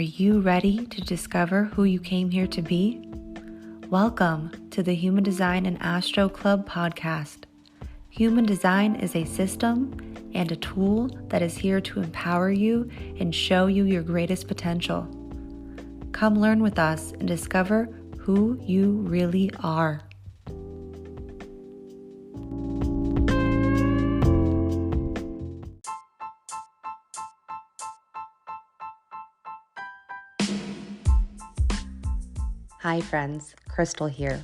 you ready to discover who you came here to be? Welcome to the Human Design and Astro Club podcast. Human Design is a system and a tool that is here to empower you and show you your greatest potential. Come learn with us and discover who you really are. Hi friends, Krystle here.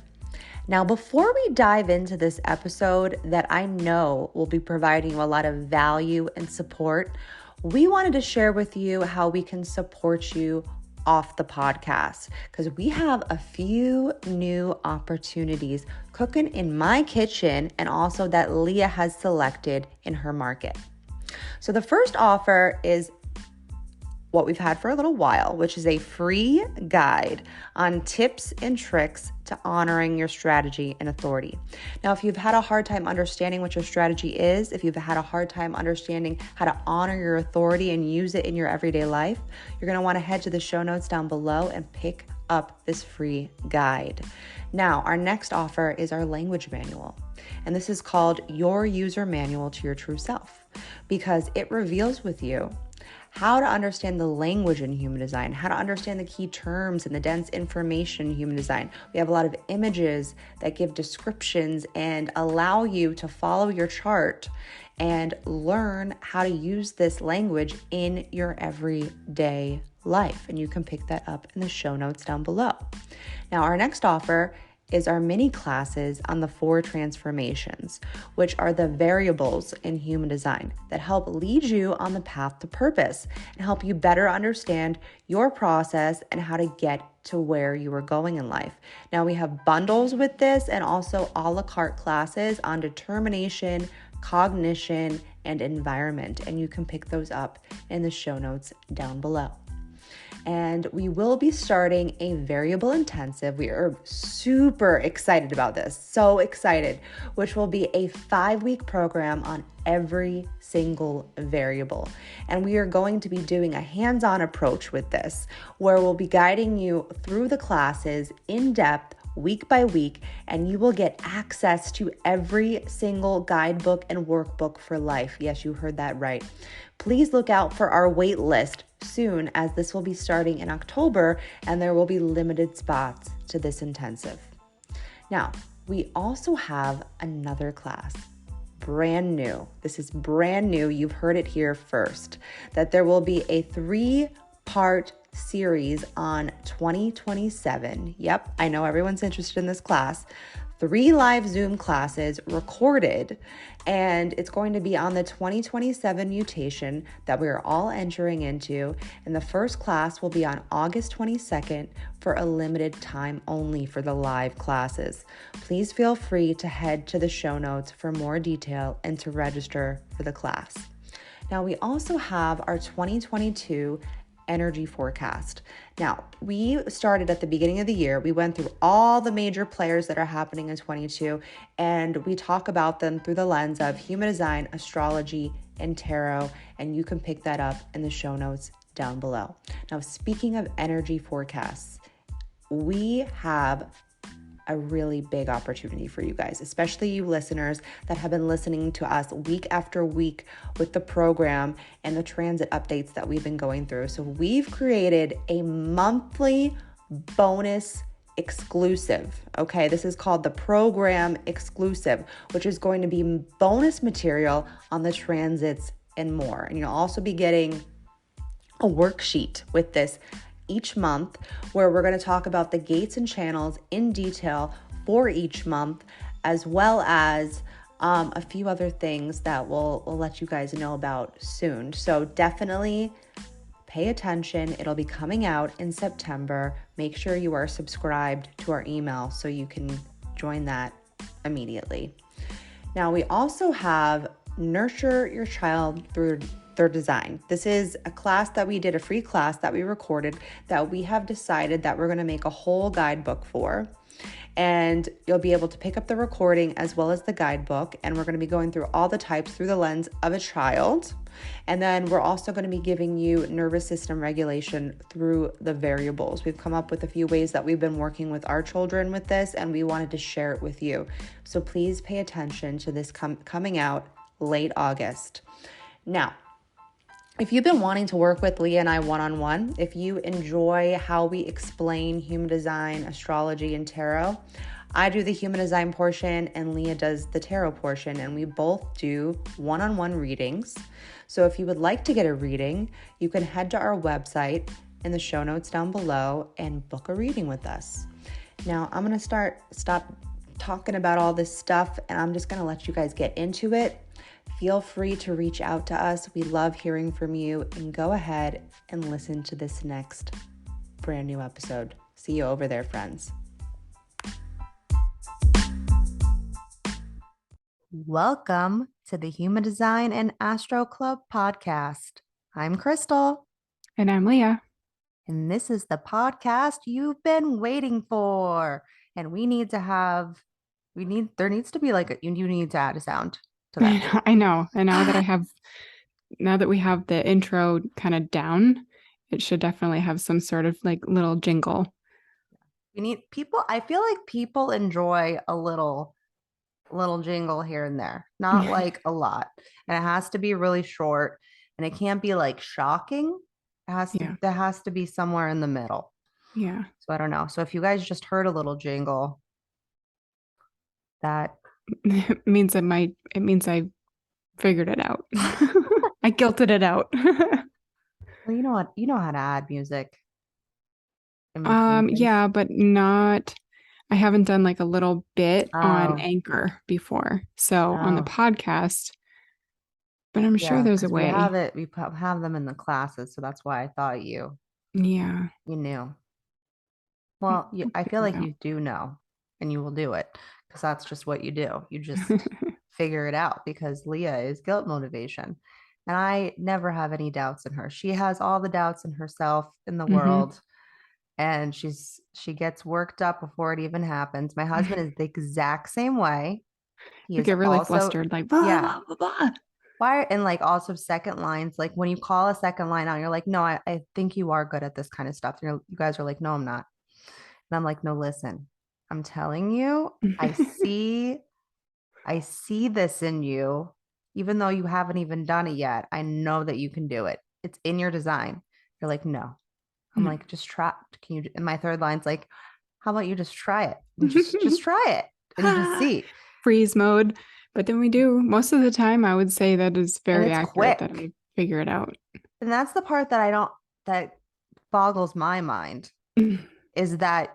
Now, before we dive into this episode that I know will be providing you a lot of value and support, we wanted to share with you how we can support you off the podcast because we have a few new opportunities cooking in my kitchen and also that Leah has selected in her market. So the first offer is what we've had for a little while, which is a free guide on tips and tricks to honoring your strategy and authority. Now, if you've had a hard time understanding what your strategy is, if you've had a hard time understanding how to honor your authority and use it in your everyday life, you're going to want to head to the show notes down below and pick up this free guide. Now, our next offer is our language manual, and this is called Your User Manual to Your True Self because it reveals with you how to understand the language in human design, how to understand the key terms and the dense information in human design. We have a lot of images that give descriptions and allow you to follow your chart and learn how to use this language in your everyday life. And you can pick that up in the show notes down below. Now, our next offer is our mini classes on the 4 transformations, which are the variables in human design that help lead you on the path to purpose and help you better understand your process and how to get to where you are going in life. Now we have bundles with this and also a la carte classes on determination, cognition, and environment, and you can pick those up in the show notes down below. And we will be starting a variable intensive. We are super excited about this, so excited, which will be a 5-week program on every single variable. And we are going to be doing a hands-on approach with this, where we'll be guiding you through the classes in depth, week by week, and you will get access to every single guidebook and workbook for life. Yes, you heard that right. Please look out for our wait list soon, as this will be starting in October and there will be limited spots to this intensive. Now, we also have another class, brand new. This is brand new. You've heard it here first, that there will be a 3-part series on 2027. Yep, I know everyone's interested in this class. 3 live Zoom classes recorded, and it's going to be on the 2027 mutation that we are all entering into. And the first class will be on August 22nd for a limited time only for the live classes. Please feel free to head to the show notes for more detail and to register for the class. Now, we also have our 2022 energy forecast. Now, we started at the beginning of the year. We went through all the major players that are happening in 22, and we talk about them through the lens of human design, astrology, and tarot, and you can pick that up in the show notes down below. Now, speaking of energy forecasts, we have a really big opportunity for you guys, especially you listeners that have been listening to us week after week with the program and the transit updates that we've been going through. So we've created a monthly bonus exclusive. Okay, this is called the program exclusive, which is going to be bonus material on the transits and more. And you'll also be getting a worksheet with this each month, where we're going to talk about the gates and channels in detail for each month, as well as a few other things that we'll let you guys know about soon. So definitely pay attention. It'll be coming out in September. Make sure you are subscribed to our email so you can join that immediately. Now, we also have Nurture Your Child Through Their Design. This is a class that we did, a free class that we recorded, that we have decided that we're going to make a whole guidebook for. And you'll be able to pick up the recording as well as the guidebook. And we're going to be going through all the types through the lens of a child. And then we're also going to be giving you nervous system regulation through the variables. We've come up with a few ways that we've been working with our children with this, and we wanted to share it with you. So please pay attention to this coming out late August. Now, if you've been wanting to work with Leah and I one-on-one, if you enjoy how we explain human design, astrology, and tarot, I do the human design portion and Leah does the tarot portion, and we both do one-on-one readings. So if you would like to get a reading, you can head to our website in the show notes down below and book a reading with us. Now, I'm going to stop talking about all this stuff, and I'm just going to let you guys get into it. Feel free to reach out to us. We love hearing from you, and go ahead and listen to this next brand new episode. See you over there, friends. Welcome to the Human Design and Astro Club podcast. I'm Krystle. And I'm Leah. And this is the podcast you've been waiting for. And there needs to be like, you need to add a sound to that. I know. And now that we have the intro kind of down, it should definitely have some sort of like little jingle. We need people. I feel like people enjoy a little jingle here and there, not like a lot. And it has to be really short, and it can't be like shocking. There has to be somewhere in the middle. Yeah. So I don't know. So if you guys just heard a little jingle, that it means I figured it out. I guilted it out. Well, you know what? You know how to add music. Yeah, but not. I haven't done like a little bit on Anchor before. So on the podcast, but I'm sure there's a way. We have them in the classes, so that's why I thought you knew. Well, I feel like you do know, and you will do it, because that's just what you do. You just figure it out, because Leah is guilt motivation, and I never have any doubts in her. She has all the doubts in herself in the world, and she gets worked up before it even happens. My husband is the exact same way. You get really flustered, like blah, blah, blah. Why? And like also second lines, like when you call a second line out, you're like, no, I think you are good at this kind of stuff. You guys are like, no, I'm not. And I'm like, no, listen, I'm telling you, I see this in you, even though you haven't even done it yet. I know that you can do it. It's in your design. You're like, no. I'm like, just try. Can you? And my third line's like, how about you just try it? Just try it and you just see. Freeze mode. But then we do most of the time. I would say that is very accurate, that I figure it out. And that's the part that boggles my mind is that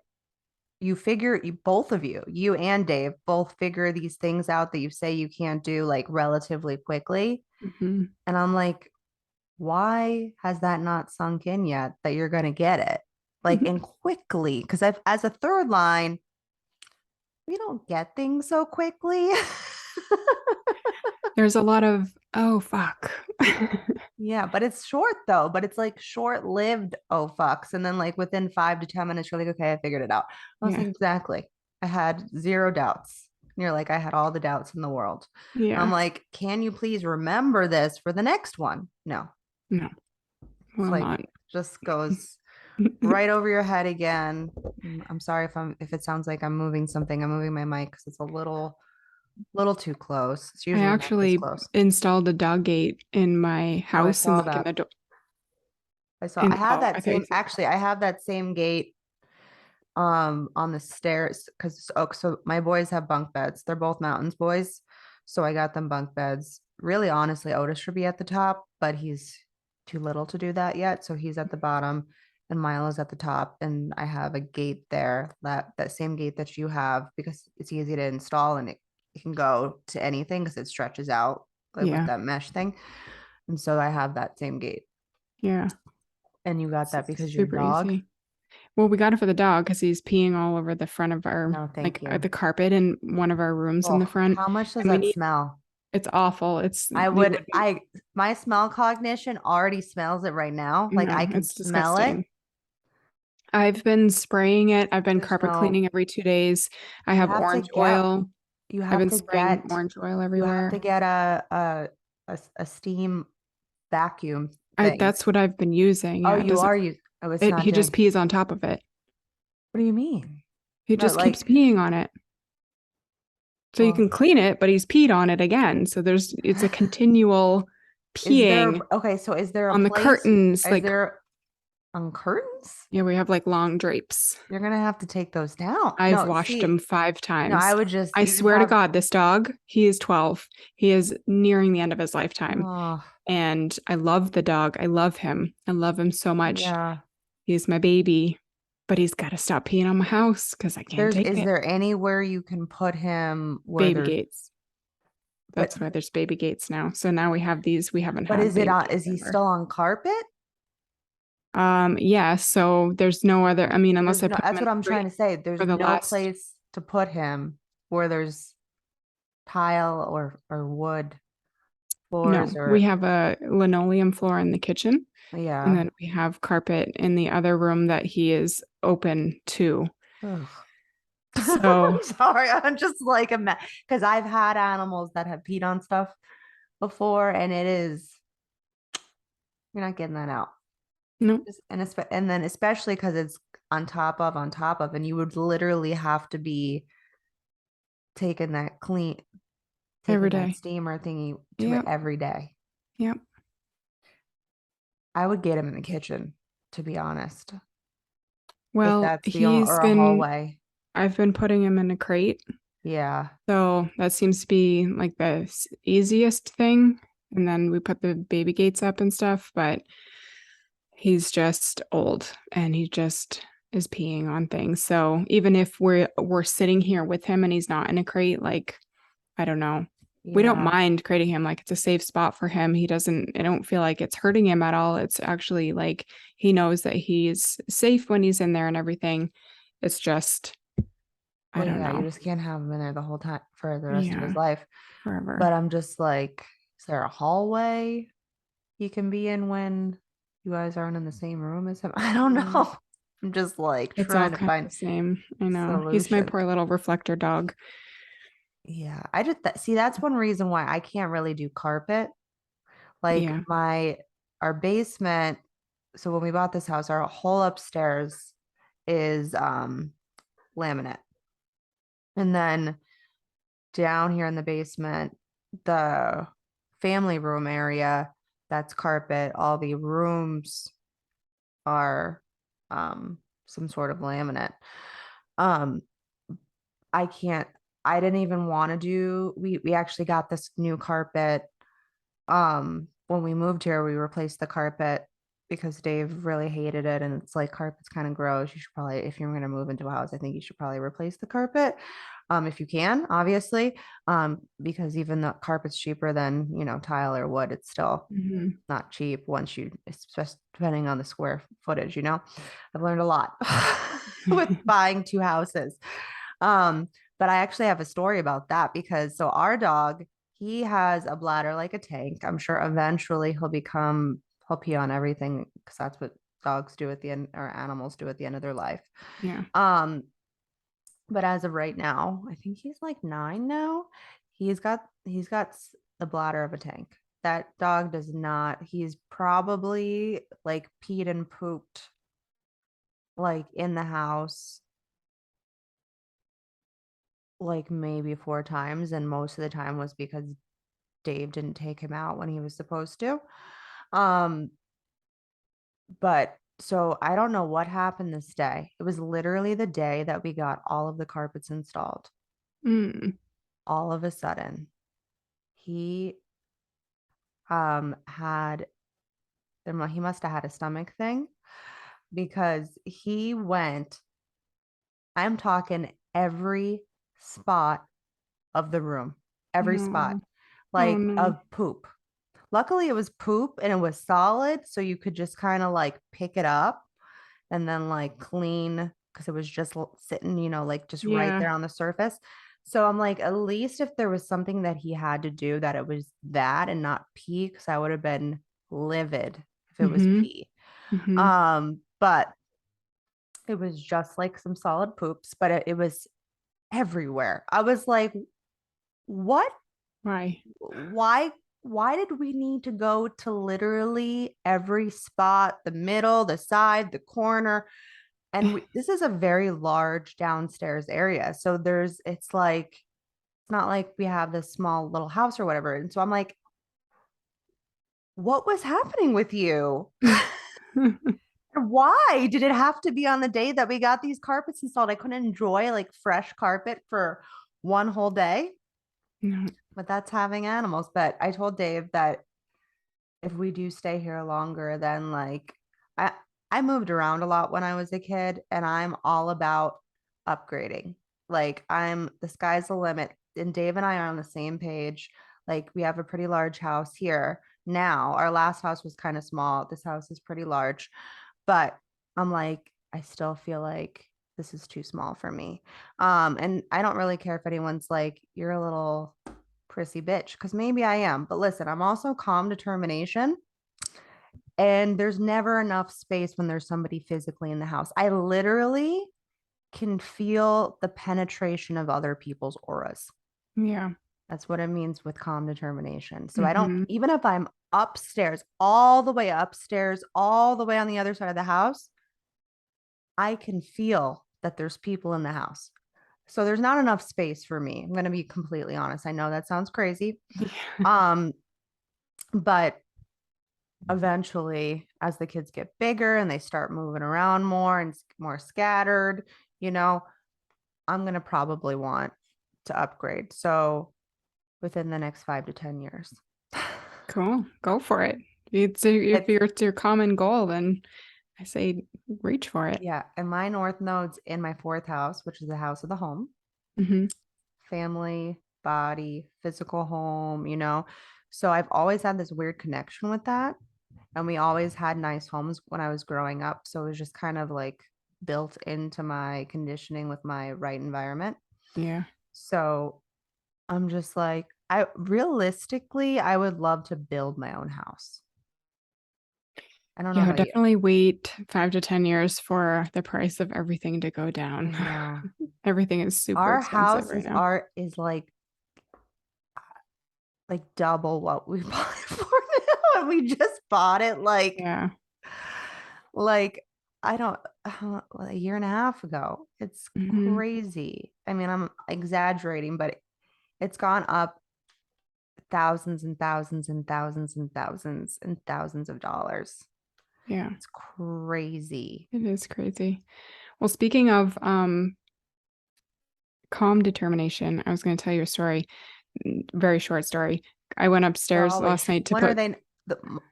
both of you and Dave both figure these things out that you say you can't do like relatively quickly. And I'm like, why has that not sunk in yet that you're going to get it like in quickly? Because as a third line, we don't get things so quickly. There's a lot of, oh, fuck. Yeah, but it's short though. But it's like short-lived oh fucks. And then like within 5 to 10 minutes, you're like, okay, I figured it out. I was like, exactly. I had 0 doubts. And you're like, I had all the doubts in the world. Yeah. I'm like, can you please remember this for the next one? No. Well, like not. Just goes right over your head again. I'm sorry if it sounds like I'm moving something. I'm moving my mic because it's a little too close. It's usually I actually installed a dog gate in my house. I have that same gate on the stairs because so my boys have bunk beds. They're both Mountains boys. So I got them bunk beds. Really, honestly, Otis should be at the top, but he's too little to do that yet. So he's at the bottom and Milo's at the top. And I have a gate there, that same gate that you have, because it's easy to install and it can go to anything because it stretches out with that mesh thing. And so I have that same gate. Yeah. And you got that because your dog? Easy. Well, we got it for the dog because he's peeing all over the front of our the carpet in one of our rooms in the front. How much does that smell? It's awful. My smell cognition already smells it right now. Like I can smell it. I've been spraying it. I've been carpet cleaning every 2 days. I have orange oil. I've been spraying orange oil everywhere. You have to get a steam vacuum thing. That's what I've been using. Oh, Yeah, you are using. Oh, it's not he doing. just pees on top of it. What do you mean? He just keeps peeing on it. So you can clean it, but he's peed on it again. So it's a continual peeing. So is there on the curtains? Is there on curtains? Yeah, we have like long drapes. You're gonna have to take those down. I've washed them 5 times. No, I swear to God, this dog, he is 12. He is nearing the end of his lifetime. Oh. And I love the dog. I love him. I love him so much. Yeah. He's my baby. But he's got to stop peeing on my house because I can't take it. Is there anywhere you can put him where baby gates? That's why there's baby gates now. So now we have these. We haven't had. But is he still on carpet? Yeah. So there's no other. I mean, unless I put. That's what I'm trying to say. There's no place to put him where there's tile or wood floors. No, we have a linoleum floor in the kitchen. Yeah. And then we have carpet in the other room that he is open to. So I'm sorry. I'm just like because I've had animals that have peed on stuff before, and you're not getting that out. No. And then especially because it's on top of, and you would literally have to be taking that every day, steamer thingy to it every day. Yep. I would get him in the kitchen, to be honest. Well, or a hallway. I've been putting him in a crate. Yeah. So that seems to be like the easiest thing. And then we put the baby gates up and stuff, but he's just old and he just is peeing on things. So even if we're sitting here with him and he's not in a crate, like, I don't know. We don't mind crating him. Like, it's a safe spot for him. I don't feel like it's hurting him at all. It's actually like he knows that he's safe when he's in there and everything. It's just, I don't know. You just can't have him in there the whole time for the rest of his life. Forever. But I'm just like, is there a hallway he can be in when you guys aren't in the same room as him? I don't know. I'm just like trying to find the same. I know. Solution. He's my poor little reflector dog. Yeah, I just see that's one reason why I can't really do carpet. Like our basement. So when we bought this house, our whole upstairs is laminate, and then down here in the basement, the family room area, that's carpet. All the rooms are some sort of laminate. I didn't even want to do, we actually got this new carpet. When we moved here, we replaced the carpet because Dave really hated it. And it's like, carpet's kind of gross. You should probably, if you're going to move into a house, I think you should probably replace the carpet. If you can, obviously, because even the carpet's cheaper than, tile or wood, it's still not cheap once especially depending on the square footage, I've learned a lot with buying 2 houses. But I actually have a story about that because our dog, he has a bladder like a tank. I'm sure eventually he'll pee on everything because that's what dogs do at the end, or animals do at the end of their life. Yeah. But as of right now, I think he's like 9 now. He's got the bladder of a tank. That dog does not. He's probably like peed and pooped like in the house like maybe 4 times, and most of the time was because Dave didn't take him out when he was supposed to. But so I don't know what happened this day. It was literally the day that we got all of the carpets installed. All of a sudden, he he must have had a stomach thing because he went, I'm talking every spot of the room, every spot, like of poop. Luckily, it was poop and it was solid, so you could just kind of like pick it up and then like clean because it was just sitting, like just right there on the surface. So I'm like, at least if there was something that he had to do, that it was that and not pee, because I would have been livid if it was pee. But It was just like some solid poops, but it was everywhere. I was like, what? Why? Why? Why did we need to go to literally every spot, the middle, the side, the corner? And this is a very large downstairs area. So it's like, it's not like we have this small little house or whatever. And so I'm like, what was happening with you? Why did it have to be on the day that we got these carpets installed? I couldn't enjoy like fresh carpet for one whole day, No. but that's having animals. But I told Dave that if we do stay here longer, then like I I moved around a lot when I was a kid, and I'm all about upgrading. Like the sky's the limit. And Dave and I are on the same page. Like we have a pretty large house here now. Our last house was kind of small. This house is pretty large. But I'm like, I still feel like this is too small for me. And I don't really care if anyone's like, you're a little prissy bitch, because maybe I am. But listen, I'm also calm determination. And there's never enough space when there's somebody physically in the house. I literally can feel the penetration of other people's auras. Yeah. That's what it means with calm determination. So I don't, Mm-hmm. even if I'm upstairs, all the way upstairs, all the way on the other side of the house, I can feel that there's people in the house. So there's not enough space for me. I'm going to be completely honest. I know that sounds crazy. Yeah. Um, but eventually, as the kids get bigger and they start moving around more and more scattered, you know, I'm going to probably want to upgrade. So within the next 5 to 10 years. Cool. Go for it. If It's it's your common goal, then I say reach for it. Yeah, and my north node's in my fourth house, which is the house of the home, Mm-hmm. family, body, physical home, you know. So I've always had this weird connection with that. And we always had nice homes when I was growing up. So it was just kind of like built into my conditioning with my right environment. Yeah. So I'm just like, I realistically, I would love to build my own house. I don't know Yeah, about you. definitely wait 5 to 10 years for the price of everything to go down. I know. Everything is super Our expensive house right is now. art is like double what we bought it for now. And we just bought it Yeah. like I don't a year and a half ago. It's Hmm. crazy. I mean, I'm exaggerating, but it's gone up thousands and thousands and thousands and thousands and thousands of dollars. Yeah. It's crazy. It is crazy. Well, speaking of calm determination, I was going to tell you a story, very short story. I went They're upstairs always last short. night to When are put they?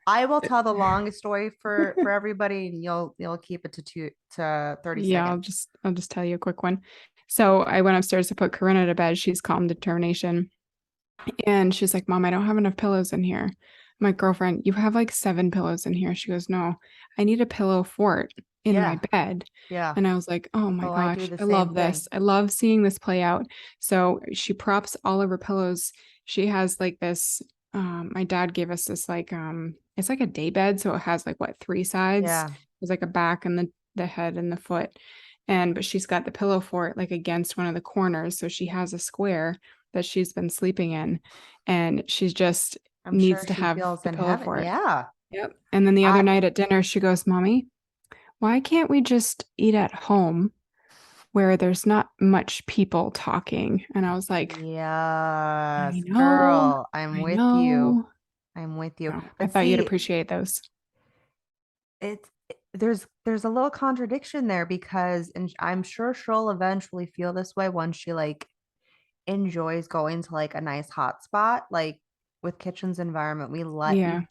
I will tell the longest story for everybody, and you'll keep it to 30 yeah, seconds. I'll just tell you a quick one. So I went upstairs to put Corinna to bed. She's calm determination. And she's like, Mom, I don't have enough pillows in here. My girlfriend, you have like 7 pillows in here. She goes, No, I need a pillow fort in my Yeah, bed. yeah. And I was like, Oh my Oh, I do gosh, the I same love thing. this. I love seeing this play out. So she props all of her pillows. She has like this. My dad gave us this it's like a day bed. So it has like what, 3 sides? Yeah. There's like a back and the head and the foot. But she's got the pillow fort like against one of the corners. So she has a square that she's been sleeping in, and she's just I'm needs sure to she have feels the in pillow heaven. fort. Yeah. Yep. And then the other I night at dinner, she goes, Mommy, why can't we just eat at home where there's not much people talking? And I was like, Yes, I know, girl, I'm I with you. know. I'm with you. No, I But thought you'd see, appreciate those. there's a little contradiction there because and I'm sure she'll eventually feel this way once she like enjoys going to like a nice hot spot. Like with Kitchen's environment, Yeah.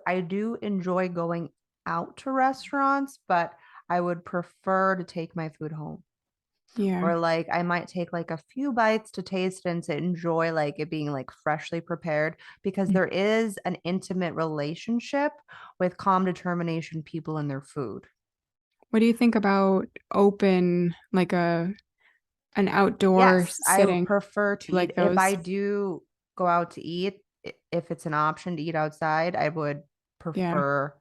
I do enjoy going out to restaurants, but I would prefer to take my food home. Yeah. Or like I might take like a few bites to taste and to enjoy like it being like freshly prepared, because Mm. there is an intimate relationship with calm determination people and their food. What do you think about open, like an outdoor Yes, I would sitting prefer to eat like if I those? do go out to eat. If it's an option to eat outside, I would Yeah. prefer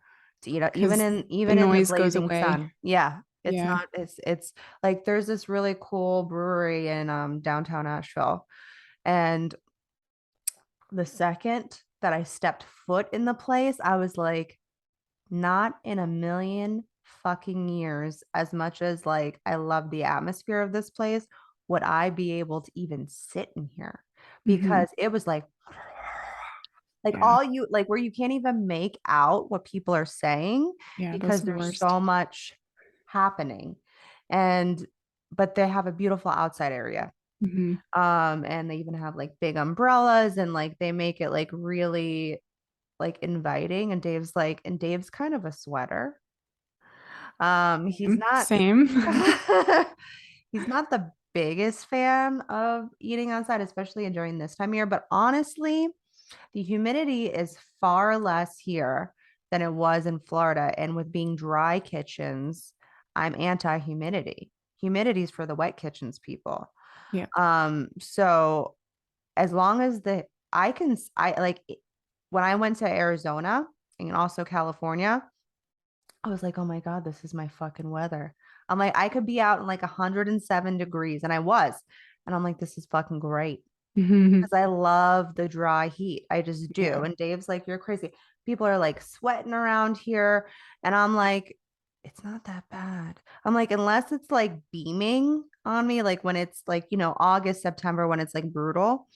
to eat out, Because the even in the noise goes blazing away. sun. Yeah, It's Yeah. not, it's like there's this really cool brewery in downtown Nashville. And the second that I stepped foot in the place, I was like, not in a million fucking years, as much as like I love the atmosphere of this place, would I be able to even sit in here? Hmm. Because it was like Yeah. all you like where you can't even make out what people are saying Yeah. Those because are the there's worst. so much happening. And but they have a beautiful outside area. Hmm. And they even have like big umbrellas and like they make it like really like inviting. And Dave's kind of a sweater. He's not Same. he's not the biggest fan of eating outside, especially during this time of year. But honestly, the humidity is far less here than it was in Florida. And with being dry kitchens, I'm anti-humidity. Humidity is for the wet kitchens people. Yeah. So as long as I like when I went to Arizona and also California, I was like, oh my God, this is my fucking weather. I'm like, I could be out in like 107 degrees, and I was. And I'm like, this is fucking great Hmm. because I love the dry heat. I just do. Yeah. And Dave's like, you're crazy. People are like sweating around here. And I'm like, it's not that bad. I'm like, unless it's like beaming on me, like when it's like, August, September, when it's like brutal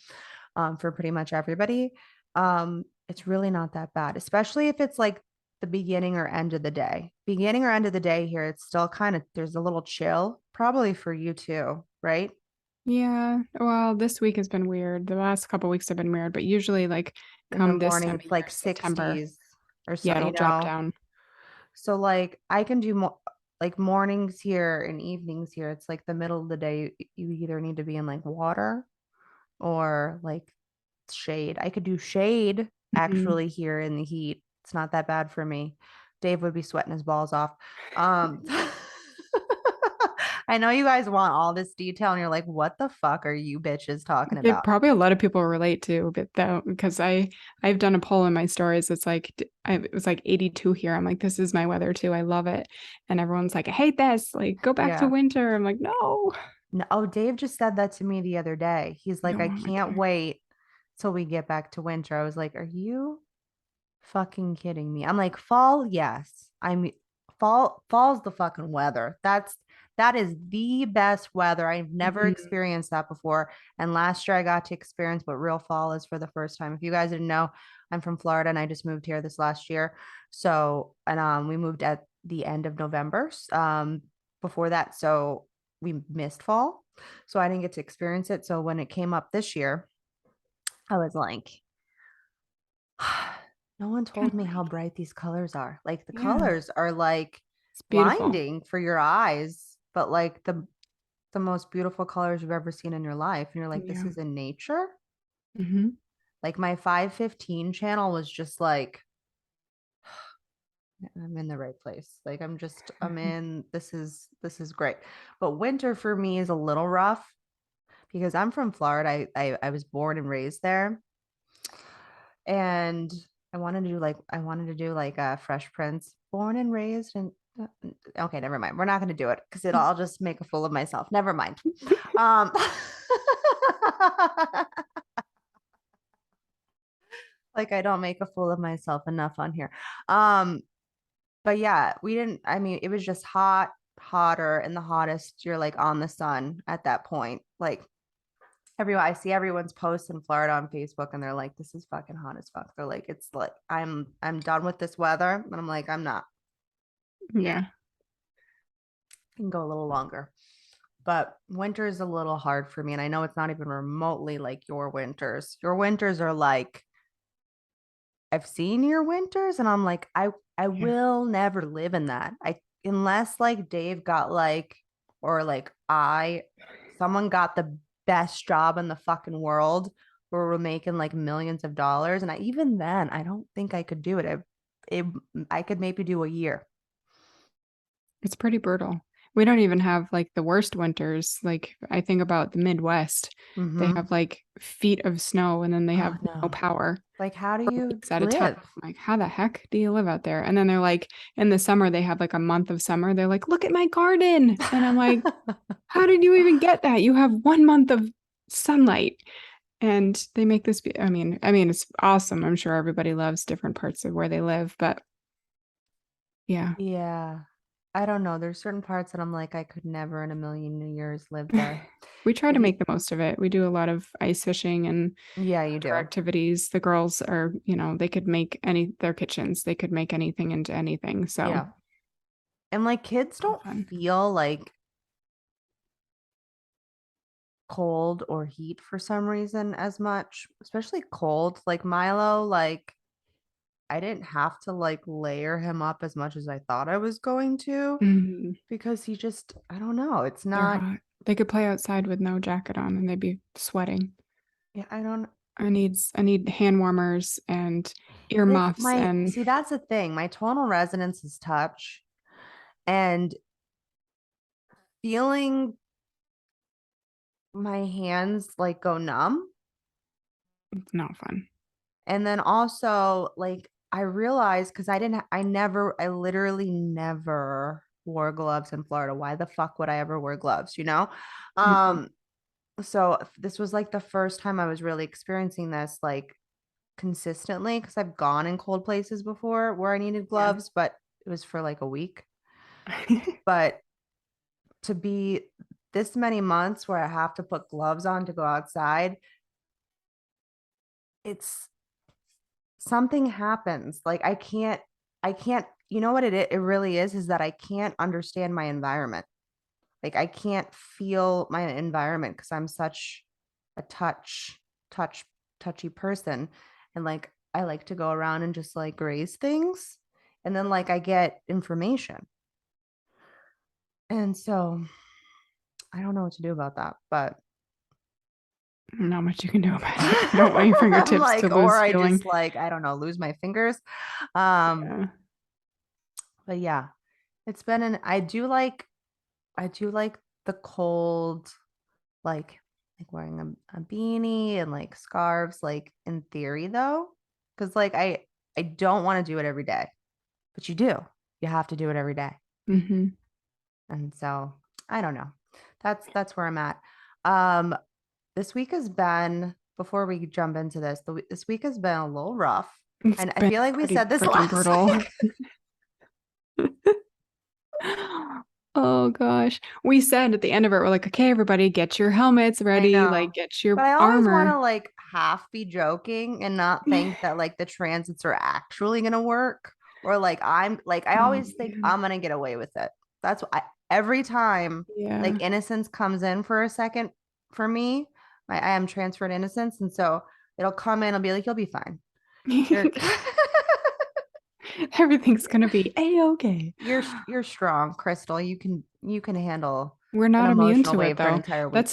for pretty much everybody, it's really not that bad, especially if it's like the beginning or end of the day. Beginning or end of the day here, it's still kind of, there's a little chill, probably for you too, right? Yeah. Well, this week has been weird. The last couple weeks have been weird, but usually like In the come this morning, time of it's year, like September, 60s or so, yeah, it'll drop down. So like I can do more like mornings here and evenings here. It's like the middle of the day. You either need to be in like water or like shade. I could do shade Hmm. actually here in the heat. It's not that bad for me. Dave would be sweating his balls off. Um I know you guys want all this detail and you're like, what the fuck are you bitches talking It about? probably a lot of people relate to, but though because I've done a poll in my stories. It's like it was like 82 here. I'm like, this is my weather too. I love it, and everyone's like, I hate this. Like, go back to Yeah. winter. I'm like, no, No, oh, Dave just said that to me the other day. He's I like, don't I want can't winter. wait till we get back to winter. I was like, are you fucking kidding me? I'm like, fall, yes. Fall's the fucking weather. That is the best weather. I've never Mhm. experienced that before. And last year I got to experience what real fall is for the first time. If you guys didn't know, I'm from Florida and I just moved here this last year. So, and we moved at the end of November. Before that, so we missed fall. So I didn't get to experience it. So when it came up this year, I was like, no one told Can't me how wait. bright these colors are. Like the Yeah, colors are like it's beautiful. blinding for your eyes, but like the most beautiful colors you've ever seen in your life. And you're like, this Yeah. is in nature. Hmm. Like my 515 channel was just like, I'm in the right place. Like I'm in, this is great. But winter for me is a little rough because I'm from Florida. I was born and raised there. And I wanted to do like a Fresh Prince, born and raised and okay, never mind. We're not going to do it because I'll just make a fool of myself. Never mind. Um, like I don't make a fool of myself enough on here. Um, but yeah, we didn't. I mean, it was just hotter, and the hottest. You're like on the sun at that point. Like everyone, I see everyone's posts in Florida on Facebook, and they're like, "This is fucking hot as fuck." They're like, "It's like I'm done with this weather," and I'm like, "I'm not. Yeah. I can go a little longer." But winter is a little hard for me, and I know it's not even remotely like your winters. Your winters are like I've seen your winters, and I'm like, I Yeah. will never live in that. I unless like Dave got like or like I someone got the best job in the fucking world where we're making like millions of dollars. And even then, I don't think I could do it. It I could maybe do a year. It's pretty brutal. We don't even have like the worst winters. Like I think about the Midwest, they Mm-hmm. have like feet of snow and then they Oh have no no. power. Like, how do for you weeks at a time. live? I'm like, how the heck do you live out there? And then they're like, in the summer, they have like a month of summer. They're like, look at my garden. And I'm like, how did you even get that? You have 1 month of sunlight. And they make this be, I mean, it's awesome. I'm sure everybody loves different parts of where they live, but yeah. Yeah. I don't know. There's certain parts that I'm like, I could never in a million years live there. We try If to you, make the most of it. We do a lot of ice fishing and yeah, you outdoor do. activities. The girls are, they could make their kitchens, they could make anything into anything. So Yeah. And like kids don't fun. feel like cold or heat for some reason as much, especially cold. Like Milo, like I didn't have to like layer him up as much as I thought I was going to Mhm. because he just, I don't know. It's They're not, hot. They could play outside with no jacket on and they'd be sweating. yeah, I don't, I need hand warmers and it's earmuffs my, and see, that's the thing. My tonal resonance is touch and feeling my hands like go numb. it's not fun. And then also, like, I realized because I literally never wore gloves in Florida. Why the fuck would I ever wear gloves, you know? Mm-mm. Um, so this was like the first time I was really experiencing this, like, consistently because I've gone in cold places before where I needed Yeah. gloves, but it was for like a week. But to be this many months where I have to put gloves on to go outside, it's something happens. Like I can't, you know what it really is that I can't understand my environment. Like I can't feel my environment because I'm such a touch, touchy person. And like I like to go around and just like graze things. And then like I get information. And so I don't know what to do about that. But Not much you can do about it. You don't want your I'm fingertips to like, or lose I feeling. just like, I don't know, lose my fingers. Um, Yeah. but yeah, it's been an I do like the cold, like wearing a beanie and like scarves, like in theory though. Cause like I don't want to do it every day, but you do. You have to do it every day. Hmm. And so I don't know. That's where I'm at. Um, this week has been before we jump into this week has been a little rough. It's And I been feel like we pretty said this freaking last brutal. week. Oh gosh. We said at the end of it, we're like, okay, everybody, get your helmets I ready, like know. get your But I always want to armor. like half be joking and not think that like the transits are actually going to work or like I'm like I Oh always think man. I'm going to get away with it. That's what every time like Yeah. innocence comes in for a second for me, I am transferred innocence and so it'll come in, I'll be like you'll be fine. You're Everything's gonna be a-okay. you're strong, Krystle. You can handle We're an not immune emotional to wave it for an though. entire week.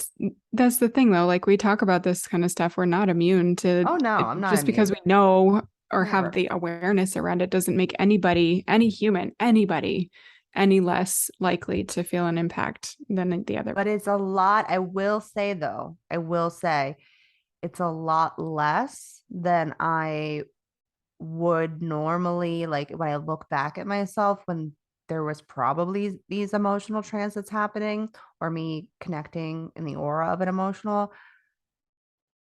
That's the thing though. Like we talk about this kind of stuff. We're not immune to Oh no, it. I'm not Just because immune. we know or have Never. the awareness around it doesn't make anybody, any human, anybody any less likely to feel an impact than the other. But it's a lot. I will say, though, I will say it's a lot less than I would normally like when I look back at myself when there was probably these emotional transits happening or me connecting in the aura of an emotional.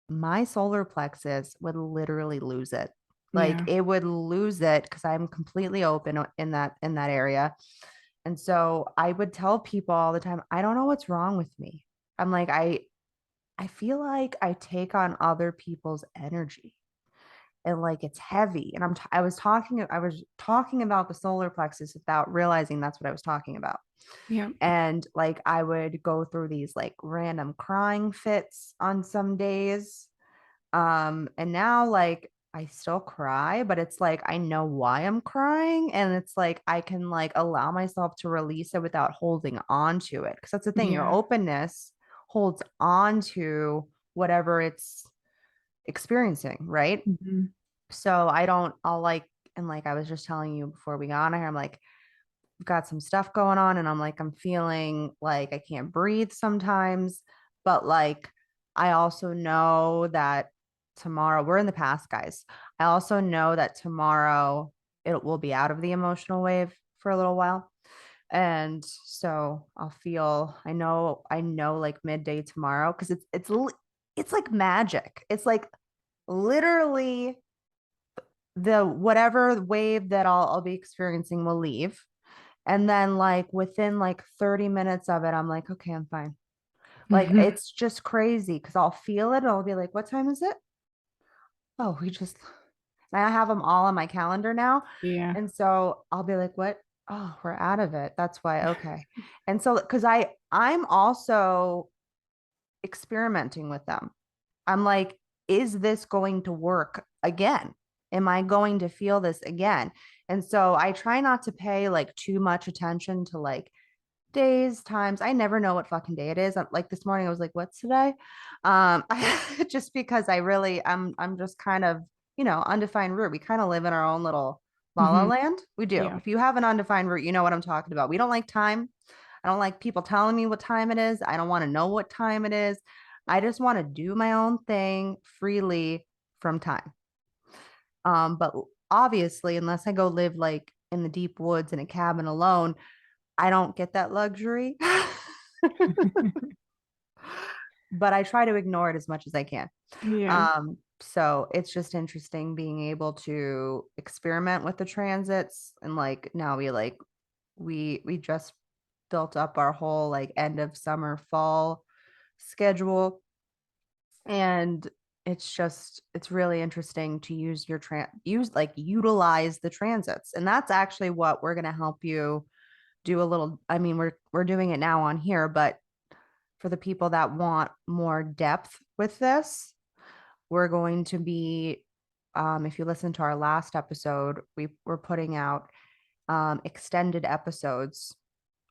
My solar plexus would literally lose it. Like Yeah. it would lose it because I'm completely open in that area. And so I would tell people all the time, I don't know what's wrong with me. I'm like, I feel like I take on other people's energy and like it's heavy. And I was talking about the solar plexus without realizing that's what I was talking about. Yeah. And like I would go through these like random crying fits on some days. And now like I still cry, but it's like I know why I'm crying and it's like I can like allow myself to release it without holding on to it. Because that's the thing, your Yeah. openness holds on to whatever it's experiencing, right? Mhm. So I'll like, and like I was just telling you before we got on here, I'm like, I've got some stuff going on and I'm like, I'm feeling like I can't breathe sometimes, but like, I also know that tomorrow, we're in the past, guys. I also know that tomorrow it will be out of the emotional wave for a little while. And so I know like midday tomorrow, because it's like magic. It's like literally the whatever wave that I'll be experiencing will leave. And then like within like 30 minutes of it, I'm like, okay, I'm fine. Like it's just crazy because I'll feel it and I'll be like, what time is it? Oh, we just, and I have them all on my calendar now. Yeah. And so I'll be like, what? Oh, we're out of it. That's why. Okay. And so, because I'm also experimenting with them. I'm like, is this going to work again? Am I going to feel this again? And so I try not to pay like too much attention to like days, times. I never know what fucking day it is. Like this morning, I was like, "What's today?" Just because I'm just kind of, undefined root. We kind of live in our own little la la Hmm. land. We do. Yeah. If you have an undefined root, you know what I'm talking about. We don't like time. I don't like people telling me what time it is. I don't want to know what time it is. I just want to do my own thing freely from time. But obviously, unless I go live like in the deep woods in a cabin alone, I don't get that luxury. But I try to ignore it as much as I can. Yeah. So it's just interesting being able to experiment with the transits, and like now we just built up our whole like end of summer fall schedule, and it's really interesting to use utilize the transits, and that's actually what we're going to help you do a little. I mean, we're doing it now on here, but for the people that want more depth with this, we're going to be, if you listen to our last episode, we're putting out extended episodes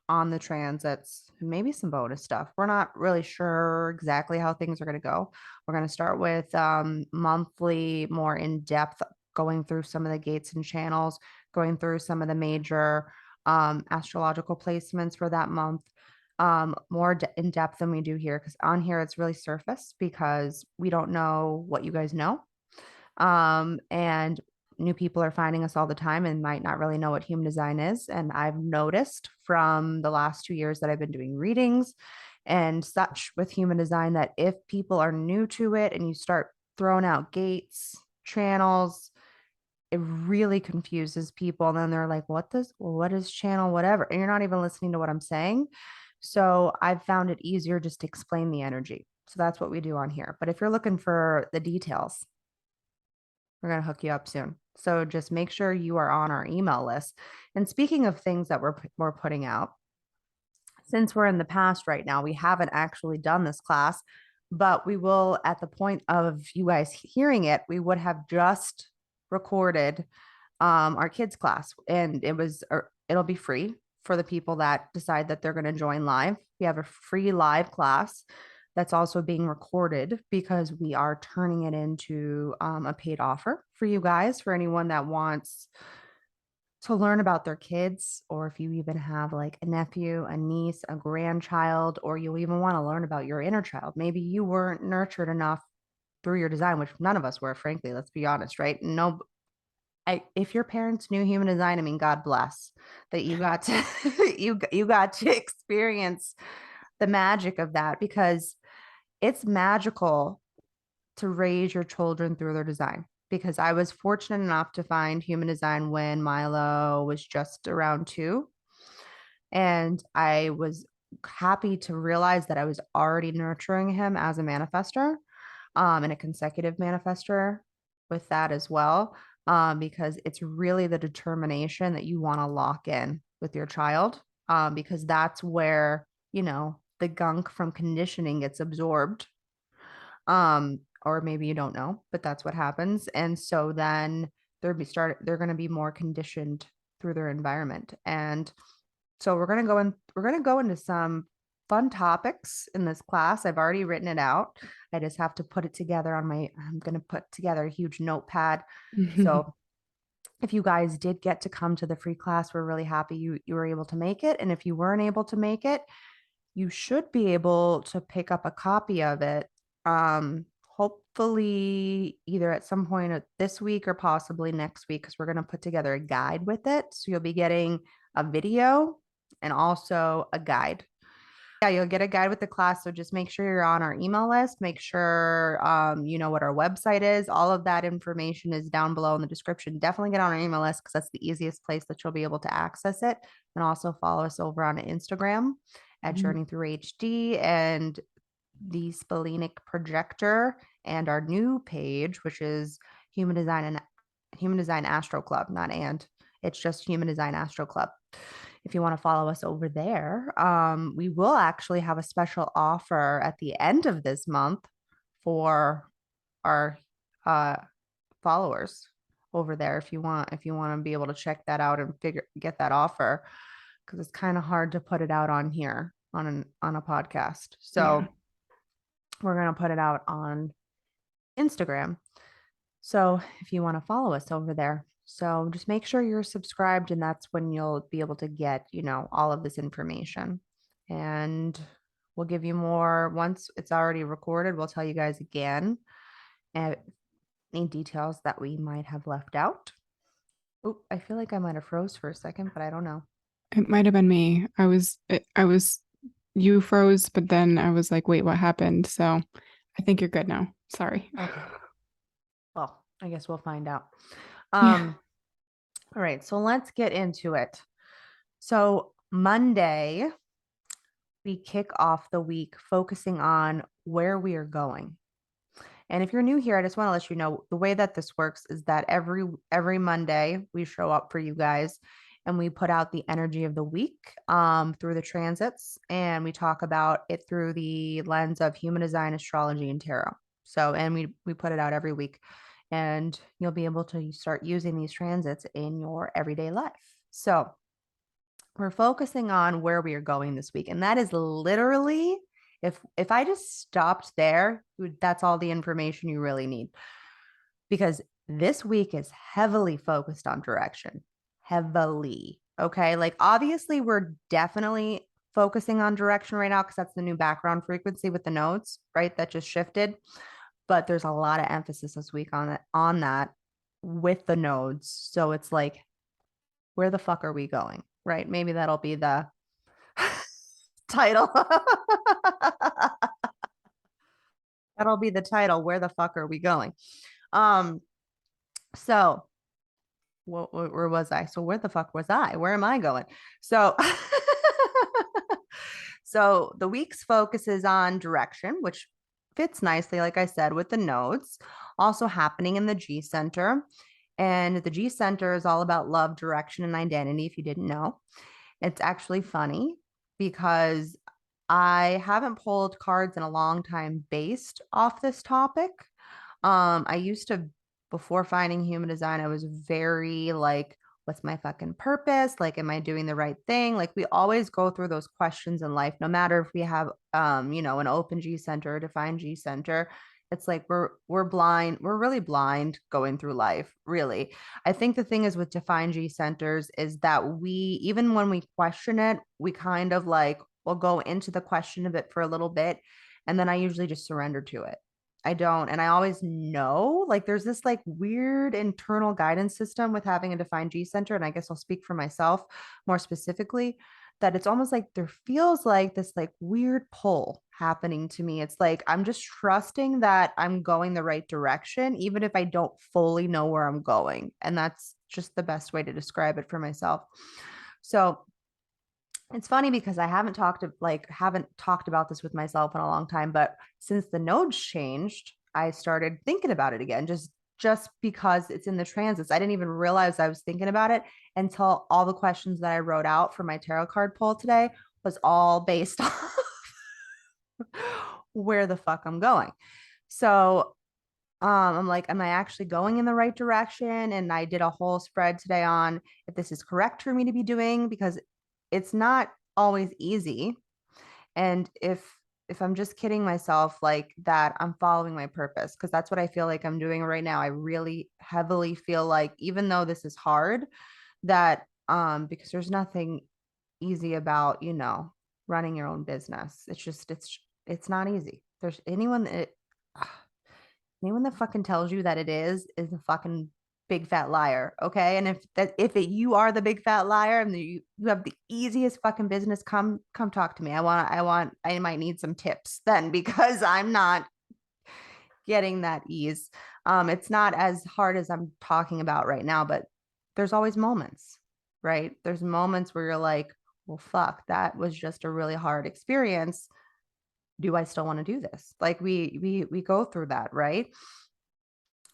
on the transits, maybe some bonus stuff. We're not really sure exactly how things are going to go. We're going to start with monthly, more in depth, going through some of the gates and channels, going through some of the major astrological placements for that month. More in depth than we do here, because on here it's really surface because we don't know what you guys know. And new people are finding us all the time and might not really know what human design is. And I've noticed from the last 2 years that I've been doing readings and such with human design that if people are new to it and you start throwing out gates, channels, it really confuses people. And then they're like, what is channel, whatever? And you're not even listening to what I'm saying. So I've found it easier just to explain the energy. So that's what we do on here. But if you're looking for the details, we're going to hook you up soon. So just make sure you are on our email list. And speaking of things that we're putting out, since we're in the past right now, we haven't actually done this class, but we will, at the point of you guys hearing it, we would have just recorded our kids class, and it'll be free for the people that decide that they're going to join live. We have a free live class that's also being recorded because we are turning it into a paid offer for you guys, for anyone that wants to learn about their kids, or if you even have like a nephew, a niece, a grandchild, or you even want to learn about your inner child. Maybe you weren't nurtured enough through your design, which none of us were, frankly, let's be honest, right? No, if your parents knew human design, I mean, God bless that you got to you got to experience the magic of that, because it's magical to raise your children through their design. Because I was fortunate enough to find human design when Milo was just around 2. And I was happy to realize that I was already nurturing him as a manifester, and a consecutive manifester with that as well. Because it's really the determination that you want to lock in with your child, because that's where, the gunk from conditioning gets absorbed. Or maybe you don't know, but that's what happens. And so then they're going to be more conditioned through their environment. And so we're going to go into some fun topics in this class. I've already written it out. I just have to put it together I'm going to put together a huge notepad. So if you guys did get to come to the free class, we're really happy you were able to make it. And if you weren't able to make it, you should be able to pick up a copy of it. hopefully either at some point this week or possibly next week, because we're going to put together a guide with it. So you'll be getting a video and also a guide. Yeah, you'll get a guide with the class. So just make sure you're on our email list. Make sure you know what our website is. All of that information is down below in the description. Definitely get on our email list because that's the easiest place that you'll be able to access it. And also follow us over on Instagram at Journey Through HD and the Spalenic Projector, and our new page, which is Human Design Astro Club, not and. It's just Human Design Astro Club. If you want to follow us over there, we will actually have a special offer at the end of this month for our followers over there. If you want to be able to check that out and get that offer, because it's kind of hard to put it out on here on a podcast. So we're going to put it out on Instagram. So if you want to follow us over there, so just make sure you're subscribed, and that's when you'll be able to get, all of this information. And we'll give you more once it's already recorded. We'll tell you guys again any details that we might have left out. Oh, I feel like I might have froze for a second, but I don't know. It might have been me. You froze, but then I was like, wait, what happened? So I think you're good now. Sorry. Okay. Well, I guess we'll find out. Yeah. All right, so let's get into it. So Monday, we kick off the week focusing on where we are going. And if you're new here, I just want to let you know the way that this works is that every Monday we show up for you guys and we put out the energy of the week through the transits, and we talk about it through the lens of human design, astrology, and tarot. So, and we put it out every week, and you'll be able to start using these transits in your everyday life. So we're focusing on where we are going this week, and that is literally, if I just stopped there, that's all the information you really need, because this week is heavily focused on direction. Heavily. Okay. Like, obviously, we're definitely focusing on direction right now because that's the new background frequency with the nodes, right? That just shifted. But there's a lot of emphasis this week on that with the nodes. So it's like, where the fuck are we going? Right? Maybe that'll be the title. That'll be the title. Where the fuck are we going? So where was I? So where the fuck was I? Where am I going? So so the week's focus is on direction, which fits nicely, like I said, with the nodes, also happening in the G center. And the G center is all about love, direction, and identity, if you didn't know. It's actually funny because I haven't pulled cards in a long time based off this topic. I used to, before finding human design, I was very like, what's my fucking purpose? Like, am I doing the right thing? Like, we always go through those questions in life, no matter if we have an open G center or defined G center. It's like we're blind, we're really blind going through life, really. I think the thing is with defined G centers is that we, even when we question it, we kind of like will go into the question of it for a little bit, and then I usually just surrender to it. I don't. And I always know, like, there's this like weird internal guidance system with having a defined G center. And I guess I'll speak for myself more specifically, that it's almost like there feels like this like weird pull happening to me. It's like I'm just trusting that I'm going the right direction, even if I don't fully know where I'm going. And that's just the best way to describe it for myself. So it's funny because I haven't talked about this with myself in a long time, but since the nodes changed, I started thinking about it again, just because it's in the transits. I didn't even realize I was thinking about it until all the questions that I wrote out for my tarot card pull today was all based off where the fuck I'm going. So I'm like, am I actually going in the right direction? And I did a whole spread today on if this is correct for me to be doing, because it's not always easy. And if I'm just kidding myself like that, I'm following my purpose, because that's what I feel like I'm doing right now. I really heavily feel like, even though this is hard, that because there's nothing easy about, running your own business. It's just it's not easy. There's anyone that anyone that fucking tells you that it is a fucking big fat liar. Okay. And if you are the big fat liar and you have the easiest fucking business, come talk to me. I might need some tips then, because I'm not getting that ease. It's not as hard as I'm talking about right now, but there's always moments, right? There's moments where you're like, well, fuck, that was just a really hard experience. Do I still want to do this? Like we go through that, right?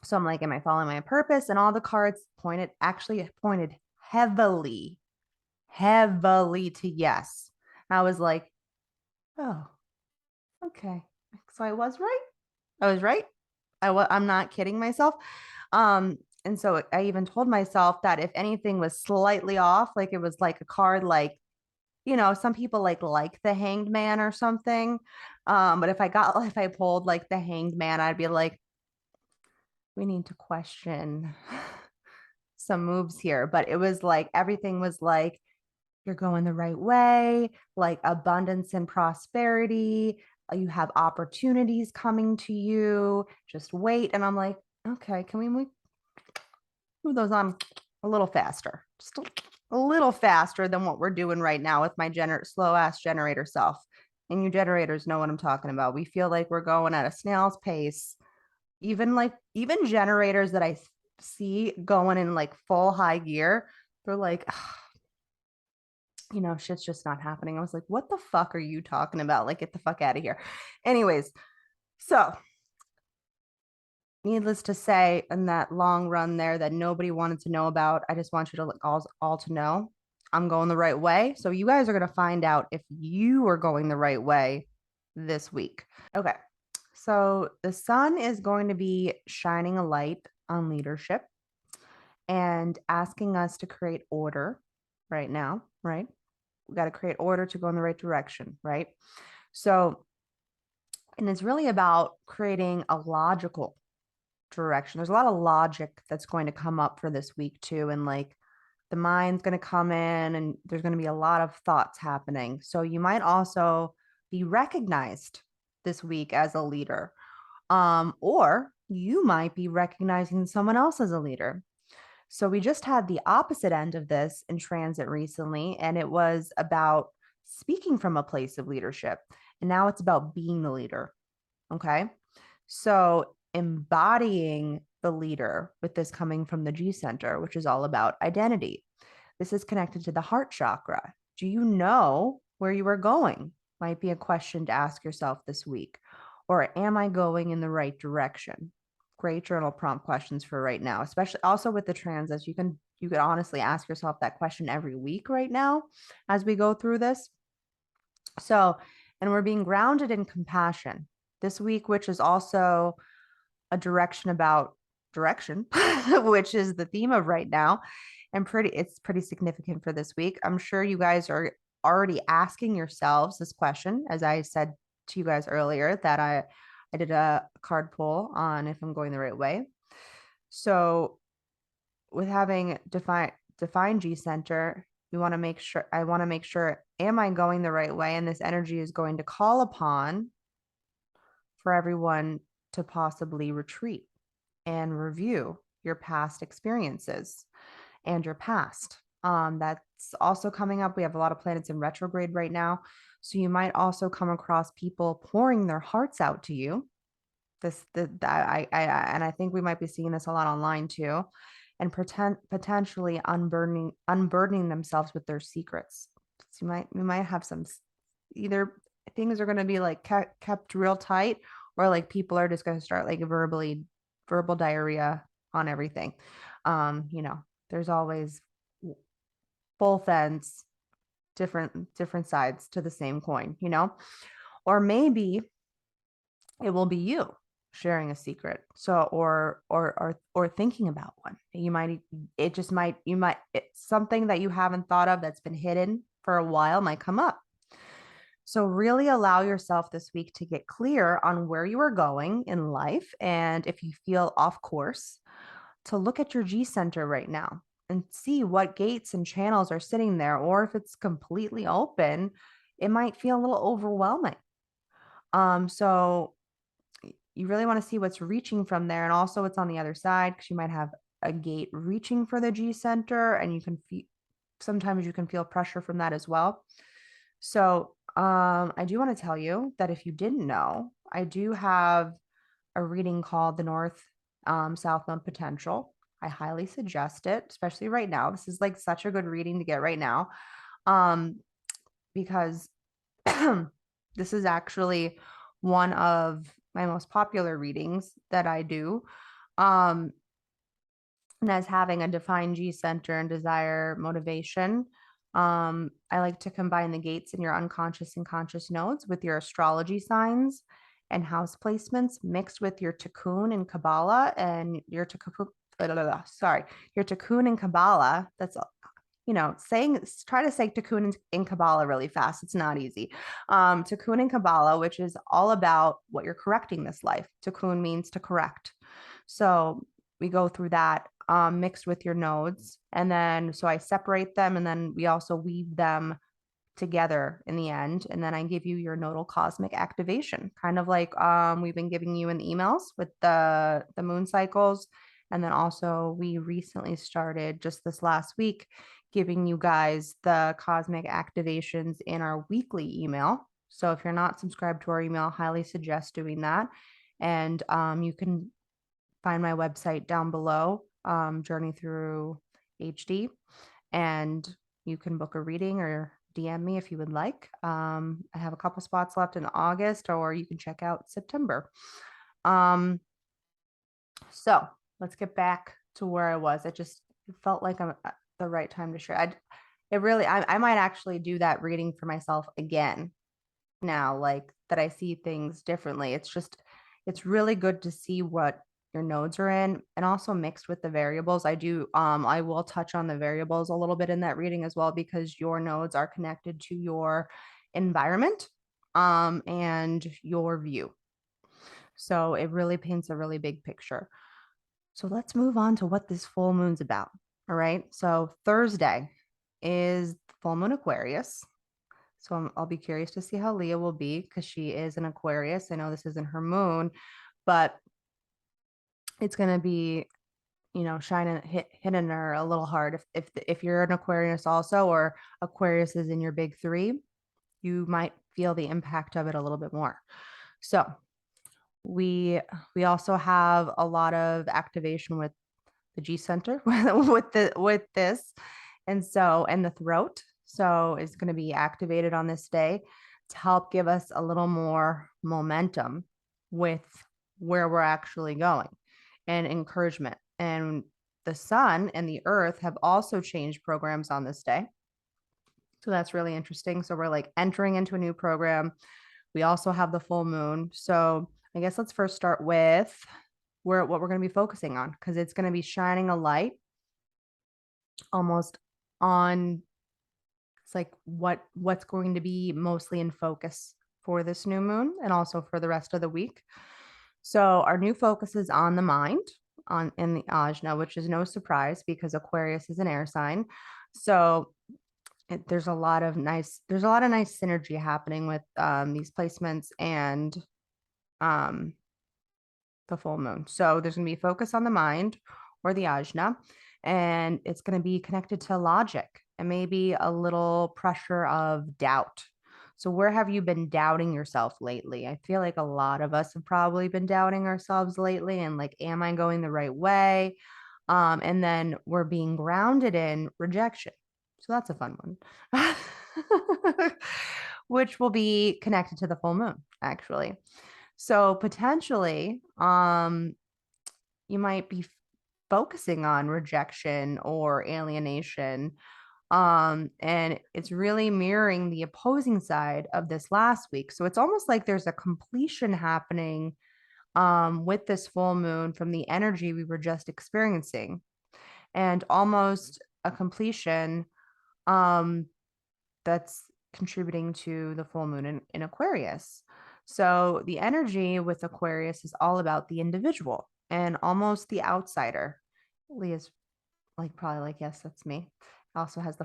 So I'm like, am I following my purpose? And all the cards pointed heavily, heavily to yes. I was like, oh, okay. So I was right. I was right. I'm not kidding myself. And so I even told myself that if anything was slightly off, like it was like a card, like, some people like the Hanged Man or something. But if I pulled like the Hanged Man, I'd be like, we need to question some moves here. But it was like everything was like, you're going the right way, like abundance and prosperity. You have opportunities coming to you. Just wait. And I'm like, okay, can we move those on a little faster? Just a little faster than what we're doing right now with my slow ass generator self. And you generators know what I'm talking about. We feel like we're going at a snail's pace. Even generators that I see going in like full high gear, they're like, shit's just not happening. I was like, what the fuck are you talking about? Like, get the fuck out of here. Anyways, so needless to say, in that long run there that nobody wanted to know about, I just want you to all to know I'm going the right way. So you guys are going to find out if you are going the right way this week. Okay. So the sun is going to be shining a light on leadership and asking us to create order right now, right? We got to create order to go in the right direction, right? So, and it's really about creating a logical direction. There's a lot of logic that's going to come up for this week too. And like the mind's going to come in and there's going to be a lot of thoughts happening. So you might also be recognized this week as a leader. Or you might be recognizing someone else as a leader. So we just had the opposite end of this in transit recently, and it was about speaking from a place of leadership. And now it's about being the leader. Okay. So embodying the leader with this coming from the G center, which is all about identity. This is connected to the heart chakra. Do you know where you are going? Might be a question to ask yourself this week. Or am I going in the right direction? Great journal prompt questions for right now, especially also with the transits. You could honestly ask yourself that question every week right now as we go through this. So, and we're being grounded in compassion this week, which is also a direction about direction, which is the theme of right now. And it's pretty significant for this week. I'm sure you guys are already asking yourselves this question, as I said to you guys earlier, that I did a card pull on if I'm going the right way. So with having defined G center, I want to make sure, am I going the right way? And this energy is going to call upon for everyone to possibly retreat and review your past experiences and your past. That's also coming up. We have a lot of planets in retrograde right now. So you might also come across people pouring their hearts out to you. And I think we might be seeing this a lot online too, and potentially unburdening themselves with their secrets. So you might have some, either things are going to be like kept real tight, or like people are just going to start like verbal diarrhea on everything. There's always both ends, different sides to the same coin, or maybe it will be you sharing a secret. So, or thinking about one. It's something that you haven't thought of that's been hidden for a while might come up. So really allow yourself this week to get clear on where you are going in life. And if you feel off course, to look at your G center right now and see what gates and channels are sitting there, or if it's completely open, it might feel a little overwhelming. So you really want to see what's reaching from there. And also what's on the other side, because you might have a gate reaching for the G center, and you can feel, sometimes you can feel pressure from that as well. So I do want to tell you that if you didn't know, I do have a reading called the North South Node Potential. I highly suggest it, especially right now. This is like such a good reading to get right now, because this is actually one of my most popular readings that I do. And as having a defined G center and desire motivation, I like to combine the gates in your unconscious and conscious nodes with your astrology signs and house placements mixed with your tikkun and Kabbalah and your tikkun. Sorry, your tikkun and Kabbalah. That's, try to say tikkun in Kabbalah really fast. It's not easy. Tikkun and Kabbalah, which is all about what you're correcting this life. Tikkun means to correct. So we go through that mixed with your nodes. And then, so I separate them, and then we also weave them together in the end. And then I give you your nodal cosmic activation, kind of like we've been giving you in the emails with the moon cycles. And then also we recently started just this last week giving you guys the cosmic activations in our weekly email. So if you're not subscribed to our email, highly suggest doing that. And you can find my website down below, Journey Through HD, and you can book a reading or DM me if you would like. I have a couple spots left in August, or you can check out September. So let's get back to where I was. It felt like I'm at the right time to share. I might actually do that reading for myself again now, like that I see things differently. It's really good to see what your nodes are in, and also mixed with the variables. I will touch on the variables a little bit in that reading as well, because your nodes are connected to your environment and your view. So it really paints a really big picture. So let's move on to what this full moon's about. All right. So Thursday is full moon Aquarius. So I'll be curious to see how Leah will be, because she is an Aquarius. I know this isn't her moon, but it's going to be, hitting her a little hard. If you're an Aquarius also, or Aquarius is in your big three, you might feel the impact of it a little bit more. So we also have a lot of activation with the G center with this, and the throat. So it's going to be activated on this day to help give us a little more momentum with where we're actually going, and encouragement. And the sun and the earth have also changed programs on this day. So that's really interesting. So we're like entering into a new program. We also have the full moon. So I guess let's first start with what we're going to be focusing on, because it's going to be shining a light almost on, it's like what's going to be mostly in focus for this new moon and also for the rest of the week. So our new focus is on the mind, in the ajna, which is no surprise because Aquarius is an air sign. So there's a lot of nice synergy happening with these placements and the full moon. So there's going to be focus on the mind, or the ajna, and it's going to be connected to logic and maybe a little pressure of doubt. So where have you been doubting yourself lately? I feel like a lot of us have probably been doubting ourselves lately, and like, am I going the right way? And then we're being grounded in rejection. So that's a fun one, which will be connected to the full moon, actually. So potentially, you might be focusing on rejection or alienation. And it's really mirroring the opposing side of this last week. So it's almost like there's a completion happening with this full moon from the energy we were just experiencing, and almost a completion that's contributing to the full moon in Aquarius. So the energy with Aquarius is all about the individual and almost the outsider. Leah's like probably like, yes, that's me. Also has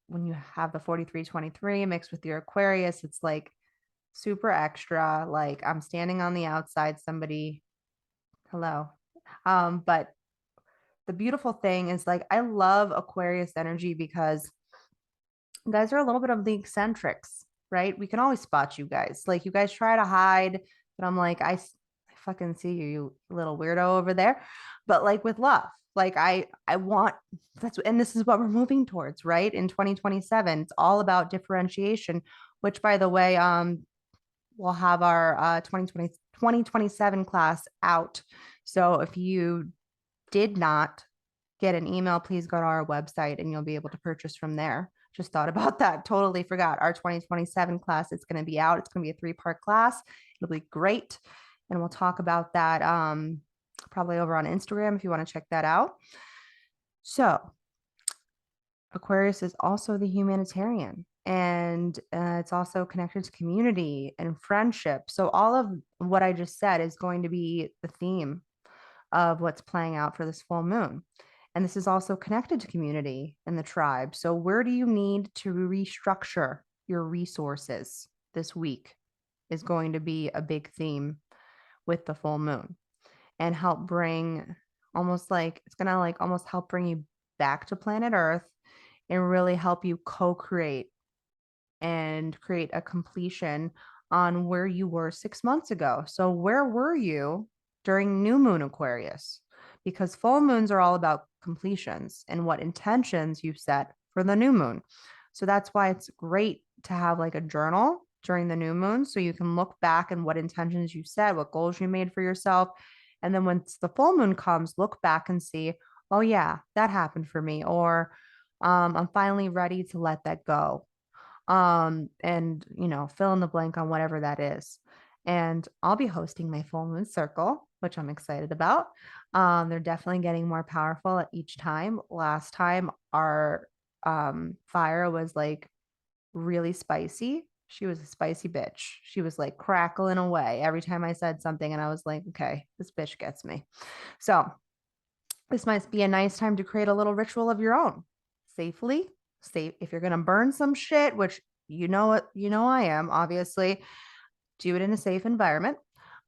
when you have the 4323 mixed with your Aquarius, it's like super extra. Like I'm standing on the outside, somebody, hello. But the beautiful thing is like I love Aquarius energy because you guys are a little bit of the eccentrics, right? We can always spot you guys. Like you guys try to hide, but I'm like, I fucking see you, you little weirdo over there. But like with love, like I want that's and this is what we're moving towards, right? In 2027, it's all about differentiation, which by the way, we'll have our 2027 class out. So if you did not get an email, please go to our website and you'll be able to purchase from there. Just thought about that. Totally forgot. Our 2027 class, it's going to be out. It's going to be a 3-part class. It'll be great. And we'll talk about that probably over on Instagram if you want to check that out. So, Aquarius is also the humanitarian and it's also connected to community and friendship. So, all of what I just said is going to be the theme of what's playing out for this full moon. And this is also connected to community and the tribe. So, where do you need to restructure your resources this week is going to be a big theme with the full moon and help bring almost like it's going to like almost help bring you back to planet Earth and really help you co create and create a completion on where you were 6 months ago. So, where were you during new moon Aquarius? Because full moons are all about completions and what intentions you set for the new moon. So, that's why it's great to have like a journal during the new moon so you can look back and what intentions you set, what goals you made for yourself. And then once the full moon comes, look back and see, oh, yeah, that happened for me. Or I'm finally ready to let that go and fill in the blank on whatever that is. And I'll be hosting my full moon circle, which I'm excited about. They're definitely getting more powerful at each time. Last time our fire was like really spicy. She was a spicy bitch. She was like crackling away every time I said something and I was like, okay, this bitch gets me. So this might be a nice time to create a little ritual of your own safely. Safe if you're gonna burn some shit, which I am, obviously, do it in a safe environment.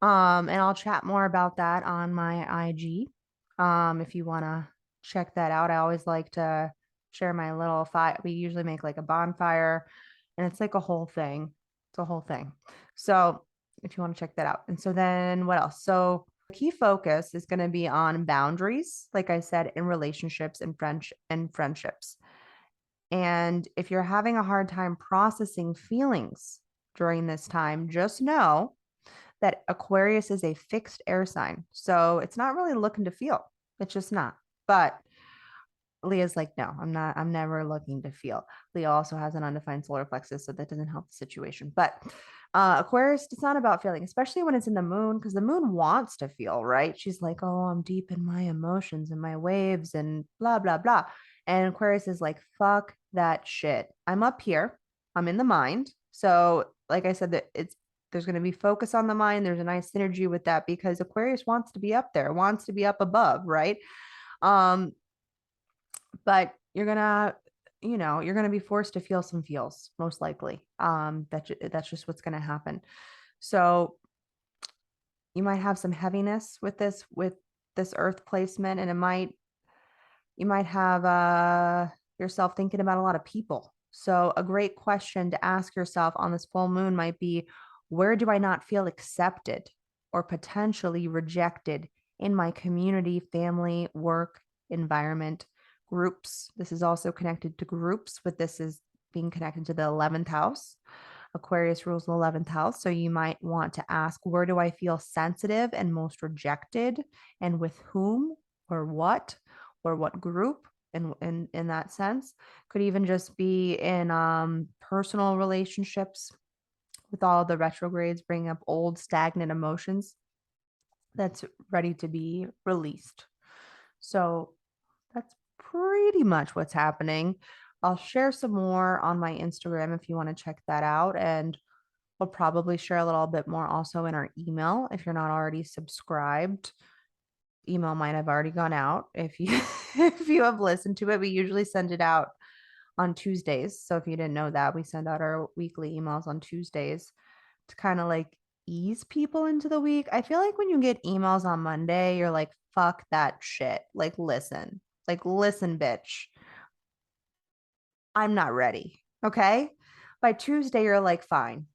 And I'll chat more about that on my IG. If you wanna check that out. I always like to share my little fire. We usually make like a bonfire, and it's like a whole thing. It's a whole thing. So if you want to check that out. And so then what else? So key focus is going to be on boundaries, like I said, in relationships and friendships. And if you're having a hard time processing feelings during this time, just know that Aquarius is a fixed air sign. So it's not really looking to feel. It's just not. But Leah's like, no, I'm not. I'm never looking to feel. Leah also has an undefined solar plexus, so that doesn't help the situation. But Aquarius, it's not about feeling, especially when it's in the moon, because the moon wants to feel, right? She's like, oh, I'm deep in my emotions and my waves and blah, blah, blah. And Aquarius is like, fuck that shit. I'm up here. I'm in the mind. So, like I said, that there's going to be focus on the mind. There's a nice synergy with that because Aquarius wants to be up there, wants to be up above, right? Um, but you're gonna be forced to feel some feels most likely. That's just what's gonna happen. So you might have some heaviness with this earth placement, and you might have yourself thinking about a lot of people. So a great question to ask yourself on this full moon might be, where do I not feel accepted or potentially rejected in my community, family, work, environment, groups? This is also connected to groups, but this is being connected to the 11th house. Aquarius rules the 11th house. So you might want to ask, where do I feel sensitive and most rejected, and with whom or what group? In that sense, could even just be in personal relationships with all the retrogrades bringing up old stagnant emotions that's ready to be released. So that's pretty much what's happening. I'll share some more on my Instagram if you want to check that out. And we'll probably share a little bit more also in our email. If you're not already subscribed, email might have already gone out. If you if you have listened to it, we usually send it out on Tuesdays. So if you didn't know that, we send out our weekly emails on Tuesdays. to kind of like ease people into the week. I feel like when you get emails on Monday, you're like, fuck that shit. Like, listen, bitch, I'm not ready. Okay. By Tuesday, you're like, fine.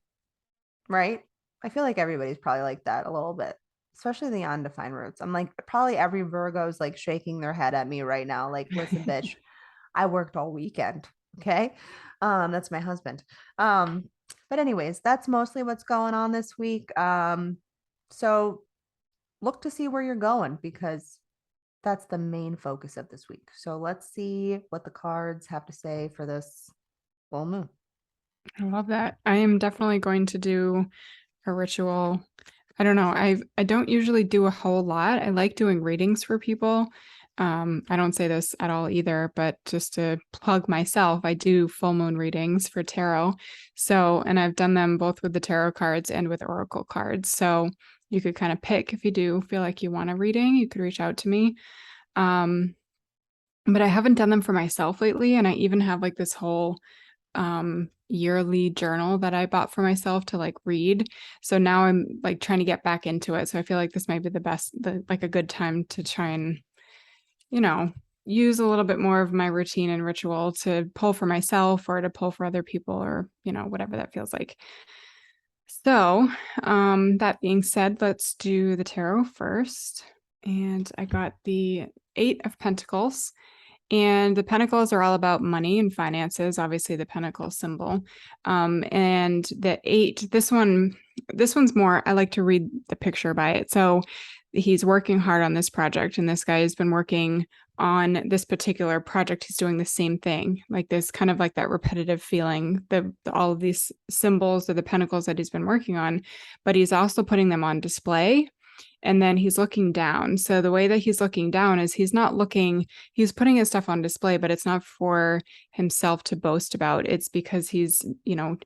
Right. I feel like everybody's probably like that a little bit, especially the undefined roots. I'm like, probably every Virgo's like shaking their head at me right now. Like, listen, bitch, I worked all weekend. Okay. That's my husband. Um, but anyways, that's mostly what's going on this week. So look to see where you're going because that's the main focus of this week. So let's see what the cards have to say for this full moon. I love that. I am definitely going to do a ritual. I don't know. I don't usually do a whole lot. I like doing readings for people. I don't say this at all either, but just to plug myself, I do full moon readings for tarot. So, and I've done them both with the tarot cards and with oracle cards. So you could kind of pick if you do feel like you want a reading, you could reach out to me. But I haven't done them for myself lately. And I even have like this whole yearly journal that I bought for myself to like read. So now I'm like trying to get back into it. So I feel like this might be like a good time to try and, you know, use a little bit more of my routine and ritual to pull for myself or to pull for other people or, whatever that feels like. So, that being said, let's do the tarot first. And I got the 8 of Pentacles. And the pentacles are all about money and finances, obviously the pentacle symbol. And the 8, this one's more, I like to read the picture by it. So he's working hard on this project, and this guy has been working on this particular project. He's doing the same thing, like this kind of like that repetitive feeling, all of these symbols or the pentacles that he's been working on, but he's also putting them on display. And then he's looking down. So the way that he's looking down is he's putting his stuff on display, but it's not for himself to boast about. It's because he's,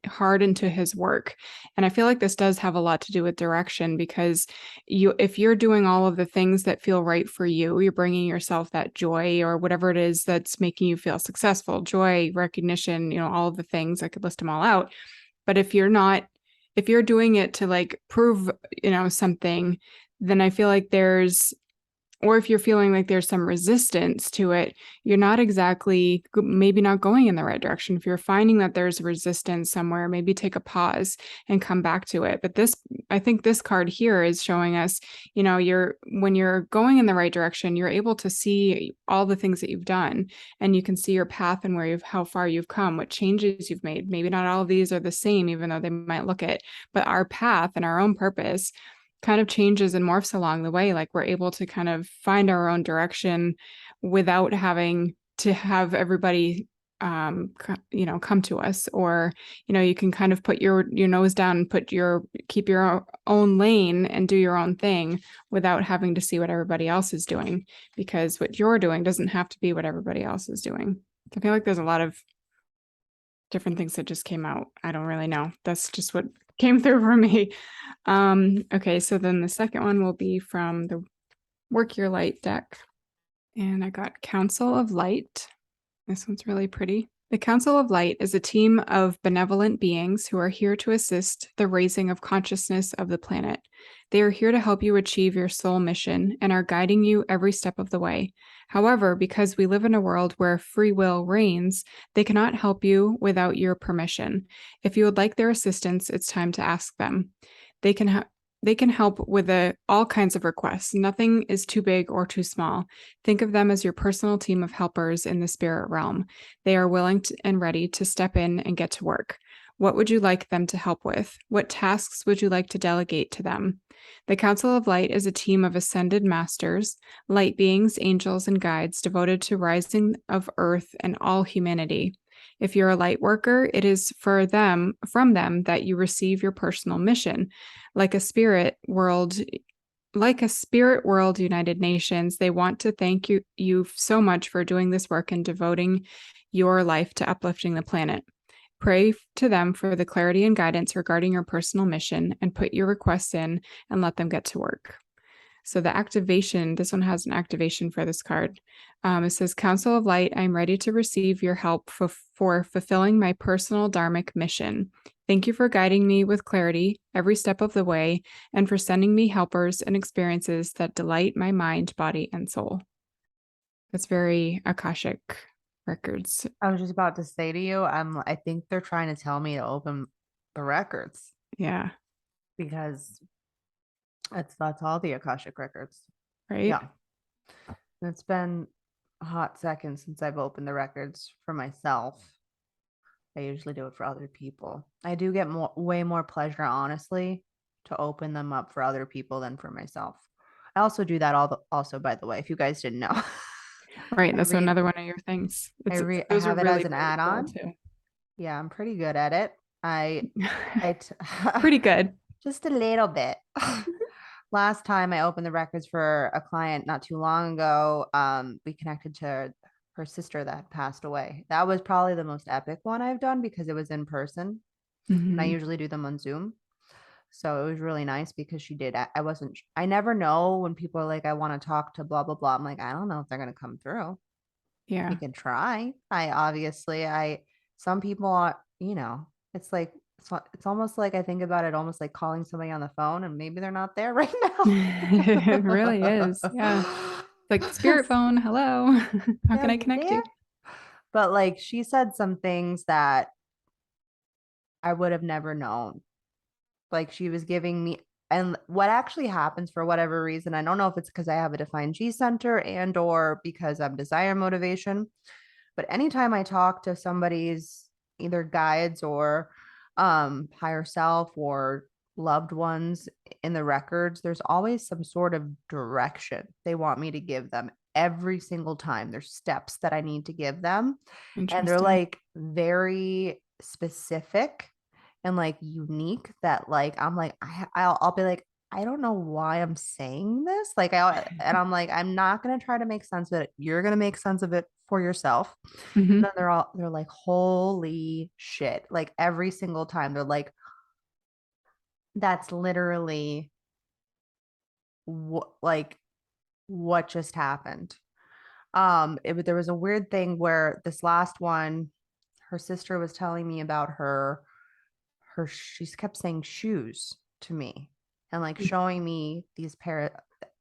hard into his work. And I feel like this does have a lot to do with direction because if you're doing all of the things that feel right for you, you're bringing yourself that joy or whatever it is that's making you feel successful, joy, recognition, all of the things. I could list them all out. But if you're doing it to like prove, something, then I feel like or if you're feeling like there's some resistance to it, you're not exactly, maybe not going in the right direction. If you're finding that there's resistance somewhere, maybe take a pause and come back to it. But I think this card here is showing us, when you're going in the right direction, you're able to see all the things that you've done, and you can see your path and how far you've come, what changes you've made. Maybe not all of these are the same, even though they might look it, but our path and our own purpose kind of changes and morphs along the way. Like we're able to kind of find our own direction without having to have everybody come to us, or you can kind of put your nose down and keep your own lane and do your own thing without having to see what everybody else is doing, because what you're doing doesn't have to be what everybody else is doing. I feel like there's a lot of different things that just came out. I don't really know. That's just what came through for me. Okay, so then the second one will be from the Work Your Light deck. And I got Council of Light. This one's really pretty. The Council of Light is a team of benevolent beings who are here to assist the raising of consciousness of the planet. They are here to help you achieve your soul mission and are guiding you every step of the way. However, because we live in a world where free will reigns, they cannot help you without your permission. If you would like their assistance, it's time to ask them. They can help with all kinds of requests. Nothing is too big or too small. Think of them as your personal team of helpers in the spirit realm. They are willing and ready to step in and get to work. What would you like them to help with? What tasks would you like to delegate to them? The Council of Light is a team of ascended masters, light beings, angels, and guides devoted to rising of earth and all humanity. If you're a light worker, it is from them that you receive your personal mission. Like a spirit world United Nations, they want to thank you so much for doing this work and devoting your life to uplifting the planet. Pray to them for the clarity and guidance regarding your personal mission and put your requests in and let them get to work. So the activation, this one has an activation for this card. It says, Council of Light, I'm ready to receive your help for fulfilling my personal dharmic mission. Thank you for guiding me with clarity every step of the way and for sending me helpers and experiences that delight my mind, body, and soul. That's very Akashic records. I was just about to say to you, I think they're trying to tell me to open the records Yeah. because that's all the Akashic records. Right. Yeah. It's been a hot second since I've opened the records for myself. I usually do it for other people. I do get way more pleasure, honestly, to open them up for other people than for myself. I also do that also, by the way, if you guys didn't know. Right. I That's read another one of your things. I Those are have it as really, an really cool add-on. too. Yeah, I'm pretty good at it. I Pretty good. just a little bit. Last time I opened the records for a client not too long ago, we connected to her sister that passed away. That was probably the most epic one I've done because it was in person. And I usually do them on Zoom. So it was really nice because she did. I never know when people are like, I want to talk to blah, blah, blah. I'm like, I don't know if they're going to come through. Yeah. We can try. Some people are, it's like, it's almost like I think about it almost like calling somebody on the phone and maybe they're not there right It really is. Yeah. Like spirit phone. Hello. How Yeah, can I you connect there? you? But like she said some things that I would have never known. Like she was giving me, and what actually happens for whatever reason, I don't know if it's because I have a defined G center and or because I'm desire motivation, but anytime I talk to somebody's either guides or higher self or loved ones in the records, there's always some sort of direction they want me to give them every single time. There's steps that I need to give them, and they're Interesting. like very specific and like unique that like I'm like I'll be like, I don't know why I'm saying this. I'm like, I'm not gonna try to make sense of it. You're gonna make sense of it for yourself. And Hmm. then they're like, holy shit. Like every single time they're like, that's literally like what just happened. There was a weird thing where this last one, her sister was telling me about she kept saying shoes to me and like showing me these pair.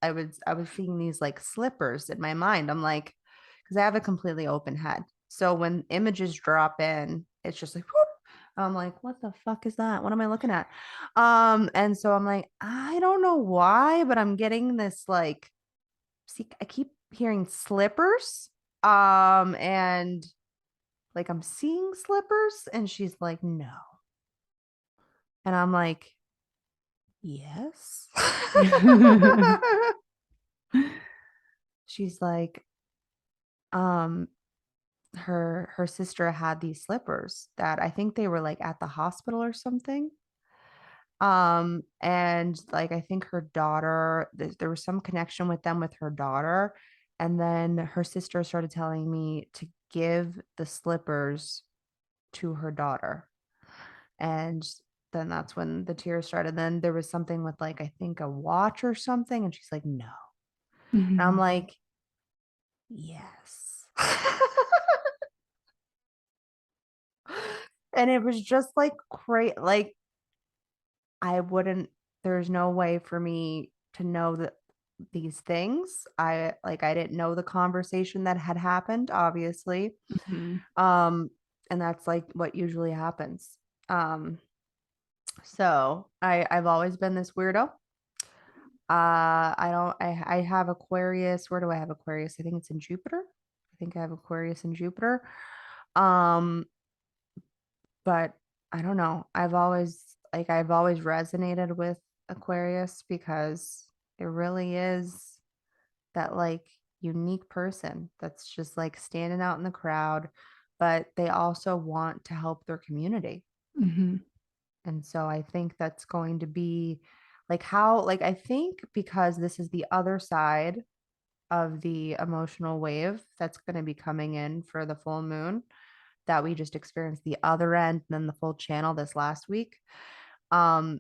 I was seeing these like slippers in my mind. I'm like, because I have a completely open head, so when images drop in, it's just like whoop. I'm like, what the fuck is that? What am I looking at? And so I'm like, I don't know why, but I'm getting this like, see, I keep hearing slippers. And like I'm seeing slippers, and she's like, no. And I'm like, yes. She's like, um, her sister had these slippers that I think they were like at the hospital or something. And like I think her daughter, there was some connection with them with her daughter. And then her sister started telling me to give the slippers to her daughter. And then that's when the tears started. Then there was something with like I think a watch or something, and she's like, no. And I'm Hmm. like, yes. And it was just like great. Like I wouldn't, there's no way for me to know that these things. I didn't know the conversation that had happened, obviously. Hmm. Um, and that's like what usually happens. So I've always been this weirdo. I don't I have Aquarius. Where do I have Aquarius? I think it's in Jupiter. I think I have Aquarius in Jupiter. Um, but I don't know. I've always resonated with Aquarius because it really is that like unique person that's just like standing out in the crowd, but they also want to help their community. Hmm. And so I think that's going to be like how, like, I think because this is the other side of the emotional wave that's going to be coming in for the full moon that we just experienced the other end and then the full channel this last week. Um,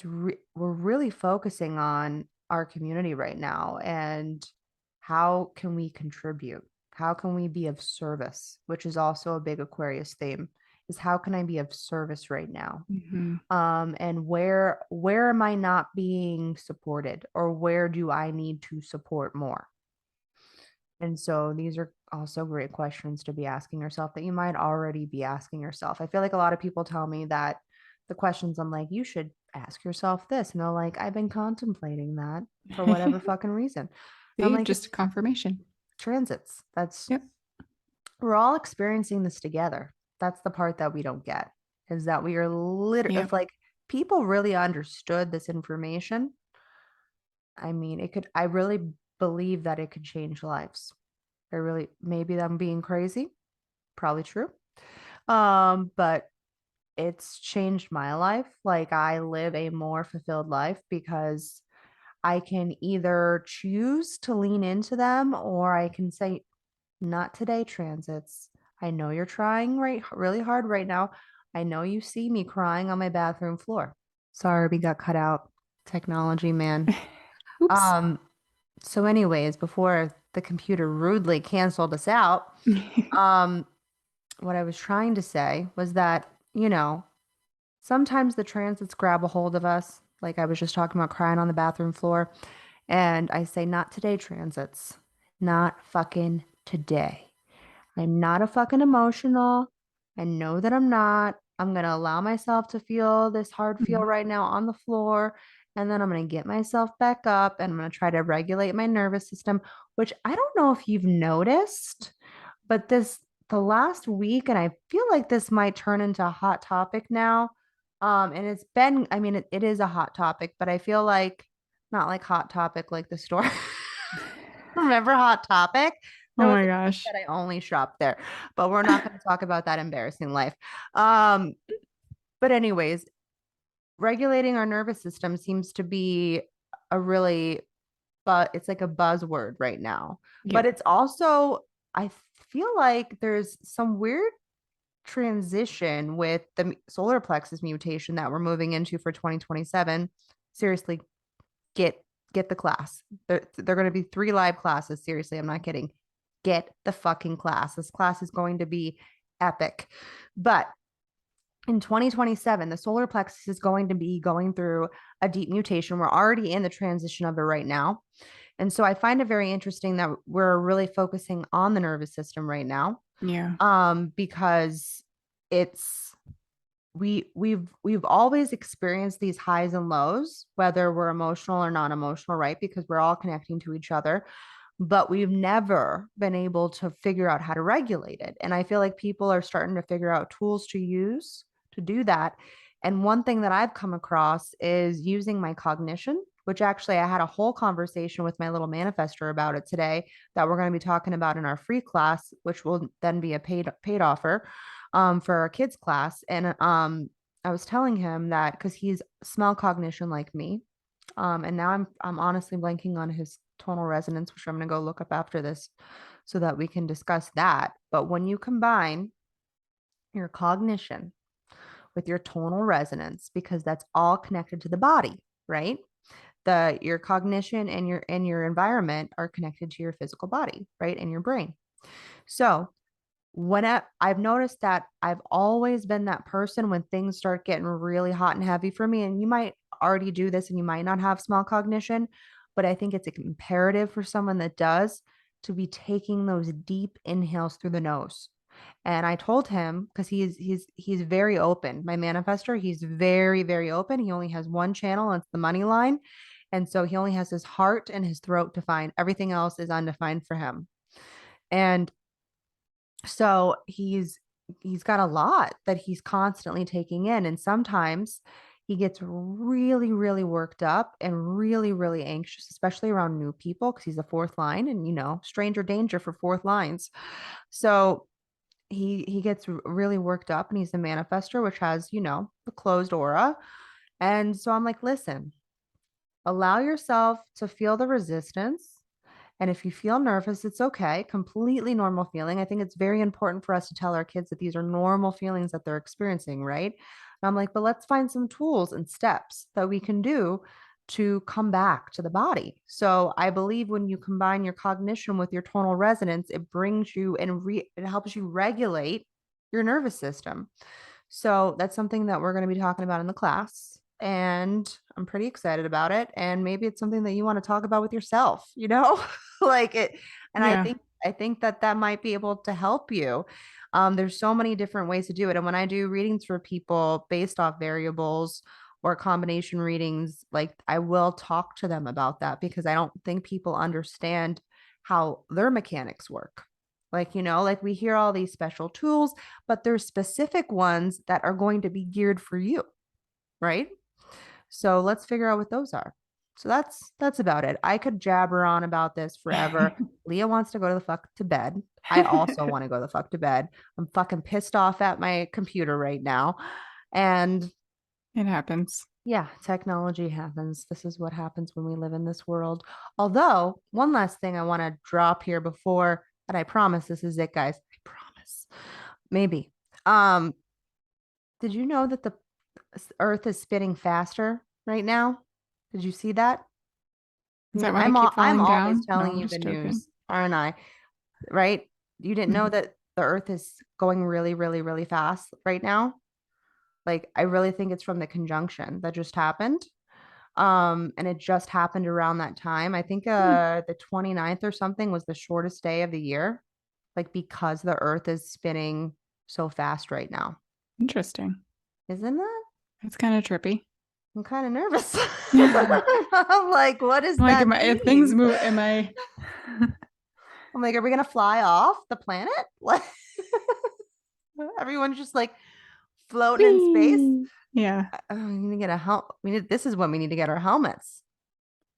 we're really focusing on our community right now, and how can we contribute? How can we be of service? Which is also a big Aquarius theme, is how can I be of service right now? Mm-hmm. And where am I not being supported, or where do I need to support more? And so these are also great questions to be asking yourself that you might already be asking yourself. I feel like a lot of people tell me that the questions I'm like, you should ask yourself this. And they're like, I've been contemplating that for whatever fucking reason. And I'm See, like, just it's a confirmation. transits. Yep. We're all experiencing this together. That's the part that we don't get, is that we are literally, Yep. if like people really understood this information, I mean, I really believe that it could change lives. I really, maybe I'm being crazy, probably true. But it's changed my life. Like I live a more fulfilled life because I can either choose to lean into them, or I can say, not today, transits. I know you're trying really hard right now. I know you see me crying on my bathroom floor. Sorry, we got cut out. Technology, man. Oops. Um, so anyways, before the computer rudely canceled us out, um, what I was trying to say was that, sometimes the transits grab a hold of us. Like I was just talking about crying on the bathroom floor. And I say, not today, transits. Not fucking today. I'm not a fucking emotional. I know that I'm not. I'm going to allow myself to feel this hard feel right now on the floor. And then I'm going to get myself back up and I'm going to try to regulate my nervous system, which I don't know if you've noticed, but the last week, and I feel like this might turn into a hot topic now. And it's been, I mean, it is a hot topic, but I feel like not like Hot Topic, like the store. Remember Hot Topic? Oh There was my a time gosh. that I only shopped there, but we're not going to talk about that embarrassing life. Um, but anyways, regulating our nervous system seems to be a really, but it's like a buzzword right now. But Yep. it's also, I feel like there's some weird transition with the solar plexus mutation that we're moving into for 2027. Seriously, get get the class. They're going to be 3 live classes. Seriously, I'm not kidding. Get the fucking class. This class is going to be epic. But in 2027, the solar plexus is going to be going through a deep mutation. We're already in the transition of it right now. And so I find it very interesting that we're really focusing on the nervous system right now. Yeah. Because it's we've always experienced these highs and lows, whether we're emotional or non-emotional, right? Because we're all connecting to each other, but we've never been able to figure out how to regulate it. And I feel like people are starting to figure out tools to use to do that. And one thing that I've come across is using my cognition, which actually I had a whole conversation with my little manifester about it today, that we're going to be talking about in our free class, which will then be a paid offer for our kids class. And I was telling him that because he's smell cognition like me. And now I'm honestly blanking on his tonal resonance, which I'm going to go look up after this so that we can discuss that. But when you combine your cognition with your tonal resonance, because that's all connected to the body, right? Your cognition and your environment are connected to your physical body, right? And your brain. So I've noticed that I've always been that person when things start getting really hot and heavy for me. And you might already do this and you might not have small cognition, but I think it's imperative for someone that does to be taking those deep inhales through the nose. And I told him, because he's very open. My manifester, he's very, very open. He only has one channel, and it's the money line. And so he only has his heart and his throat defined. Everything else is undefined for him. And so he's got a lot that he's constantly taking in, and sometimes he gets really, really worked up and really, really anxious, especially around new people, because he's a fourth line, and stranger danger for fourth lines. So he gets really worked up, and he's a manifester, which has the closed aura. And so I'm like, listen, allow yourself to feel the resistance, and if you feel nervous, it's okay. Completely normal feeling. I think it's very important for us to tell our kids that these are normal feelings that they're experiencing, right? And I'm like, but let's find some tools and steps that we can do to come back to the body. So I believe when you combine your cognition with your tonal resonance, it brings you and it helps you regulate your nervous system. So that's something that we're going to be talking about in the class. And I'm pretty excited about it. And maybe it's something that you want to talk about with yourself, like it. And Yeah. I think that that might be able to help you. There's so many different ways to do it. And when I do readings for people based off variables or combination readings, like I will talk to them about that because I don't think people understand how their mechanics work. Like, like we hear all these special tools, but there's specific ones that are going to be geared for you, right? So let's figure out what those are. So that's about it. I could jabber on about this forever. Leah wants to go to the fuck to bed. I also want to go the fuck to bed. I'm fucking pissed off at my computer right now. And It happens. yeah, technology happens. This is what happens when we live in this world. Although, one last thing I want to drop here before, and I promise this is it, guys. I promise. Maybe. Um, did you know that the Earth is spinning faster right now? Did you see that? Is that why I keep I'm falling always down? No, telling I'm you the just joking. news, aren't I? Right? You didn't know Mhm. that the Earth is going really, really, really fast right now. Like, I really think it's from the conjunction that just happened. And it just happened around that time. I think Hmm. the 29th or something was the shortest day of the year, like because the Earth is spinning so fast right now. Interesting. Isn't that? It's kind of trippy. I'm kind of nervous. I'm I'm like, what does like, that if things mean? move, am I? I'm like, are we gonna fly off the planet? Like everyone's just like floating in space. Whee! Yeah. We need to get a help. This is when we need to get our helmets.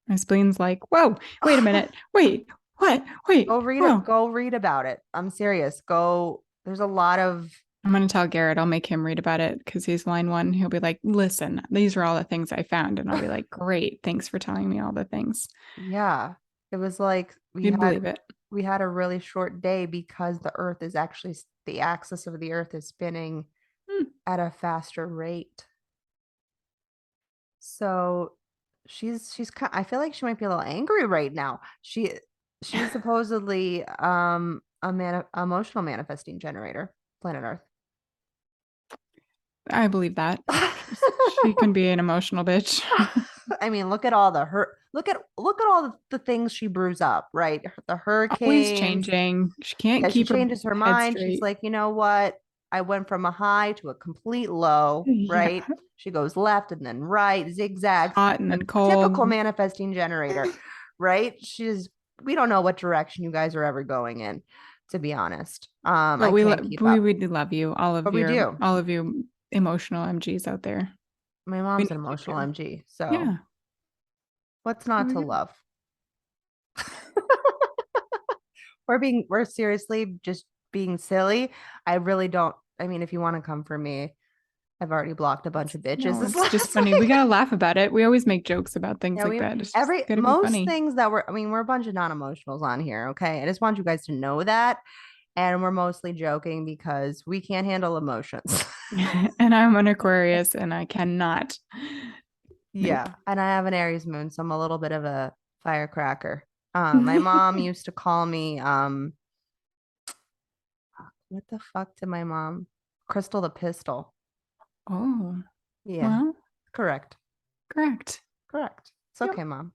My spleen's like, whoa, wait a minute. Wait, what? Wait, whoa. Go read about it. I'm serious. Go. There's a lot of I'm going to tell Garrett. I'll make him read about it because he's line one. He'll be like, listen, these are all the things I found. And I'll be like, great. Thanks for telling me all the things. yeah. It was like You'd believe it. we had a really short day because the earth is actually the axis of the earth is spinning Hmm. at a faster rate. So I feel like she might be a little angry right now. She's supposedly emotional manifesting generator, planet Earth. I believe that. She can be an emotional bitch. I mean, look at all the hurt. Look at all the things she brews up, right? The Always hurricanes. changing. She can't Yeah, she keep her changes her head mind. She's straight. like, you know what? I went from a high to a complete low, Yeah. right? She goes left and then right, zigzags. Hot and then Typical cold. manifesting generator, right? We don't know what direction you guys are ever going in, to be honest. But I can't keep up, we do love you, but we do. all of you emotional MGs out there. My We mom's an need you emotional too. MG, so Yeah. what's There not we to go. love? We're seriously just being silly. I really don't. I mean, if you want to come for me, I've already blocked a bunch of bitches No, this it's just last funny. We week. gotta laugh about it. We always make jokes about things Yeah, like we that. It's just every gotta be most funny. things that I mean, we're a bunch of non-emotionals on here, okay? I just want you guys to know that. And we're mostly joking because we can't handle emotions. And I'm an Aquarius and I cannot. Nope. Yeah. And I have an Aries moon, so I'm a little bit of a firecracker. My mom used to call me what the fuck did my mom? Krystle the Pistol. Oh, Yeah, well, correct. correct. Correct. It's Yep. okay, mom.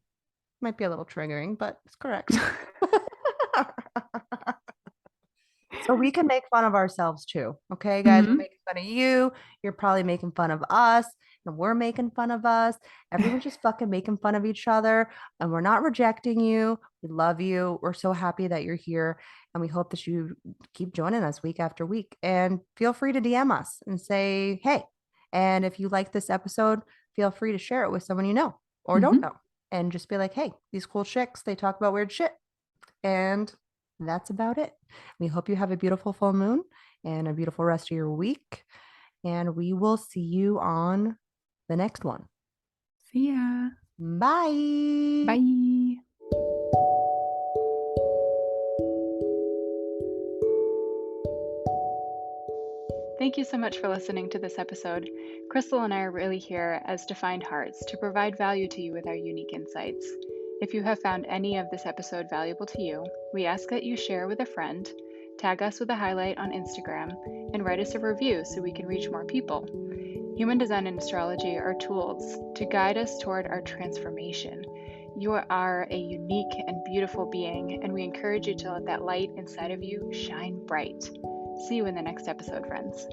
Might be a little triggering, but it's correct. So we can make fun of ourselves too. Okay, guys, we're Hmm. making fun of you. You're probably making fun of us, and we're making fun of us. Everyone's just fucking making fun of each other, and we're not rejecting you. We love you. We're so happy that you're here, and we hope that you keep joining us week after week. And feel free to DM us and say, hey. And if you like this episode, feel free to share it with someone you know or don't Hmm. know, and just be like, hey, these cool chicks, they talk about weird shit. And that's about it. We hope you have a beautiful full moon and a beautiful rest of your week. And we will see you on the next one. See ya. Bye. Bye. Thank you so much for listening to this episode. Krystle and I are really here as defined hearts to provide value to you with our unique insights. If you have found any of this episode valuable to you, we ask that you share with a friend, tag us with a highlight on Instagram, and write us a review so we can reach more people. Human design and astrology are tools to guide us toward our transformation. You are a unique and beautiful being, and we encourage you to let that light inside of you shine bright. See you in the next episode, friends.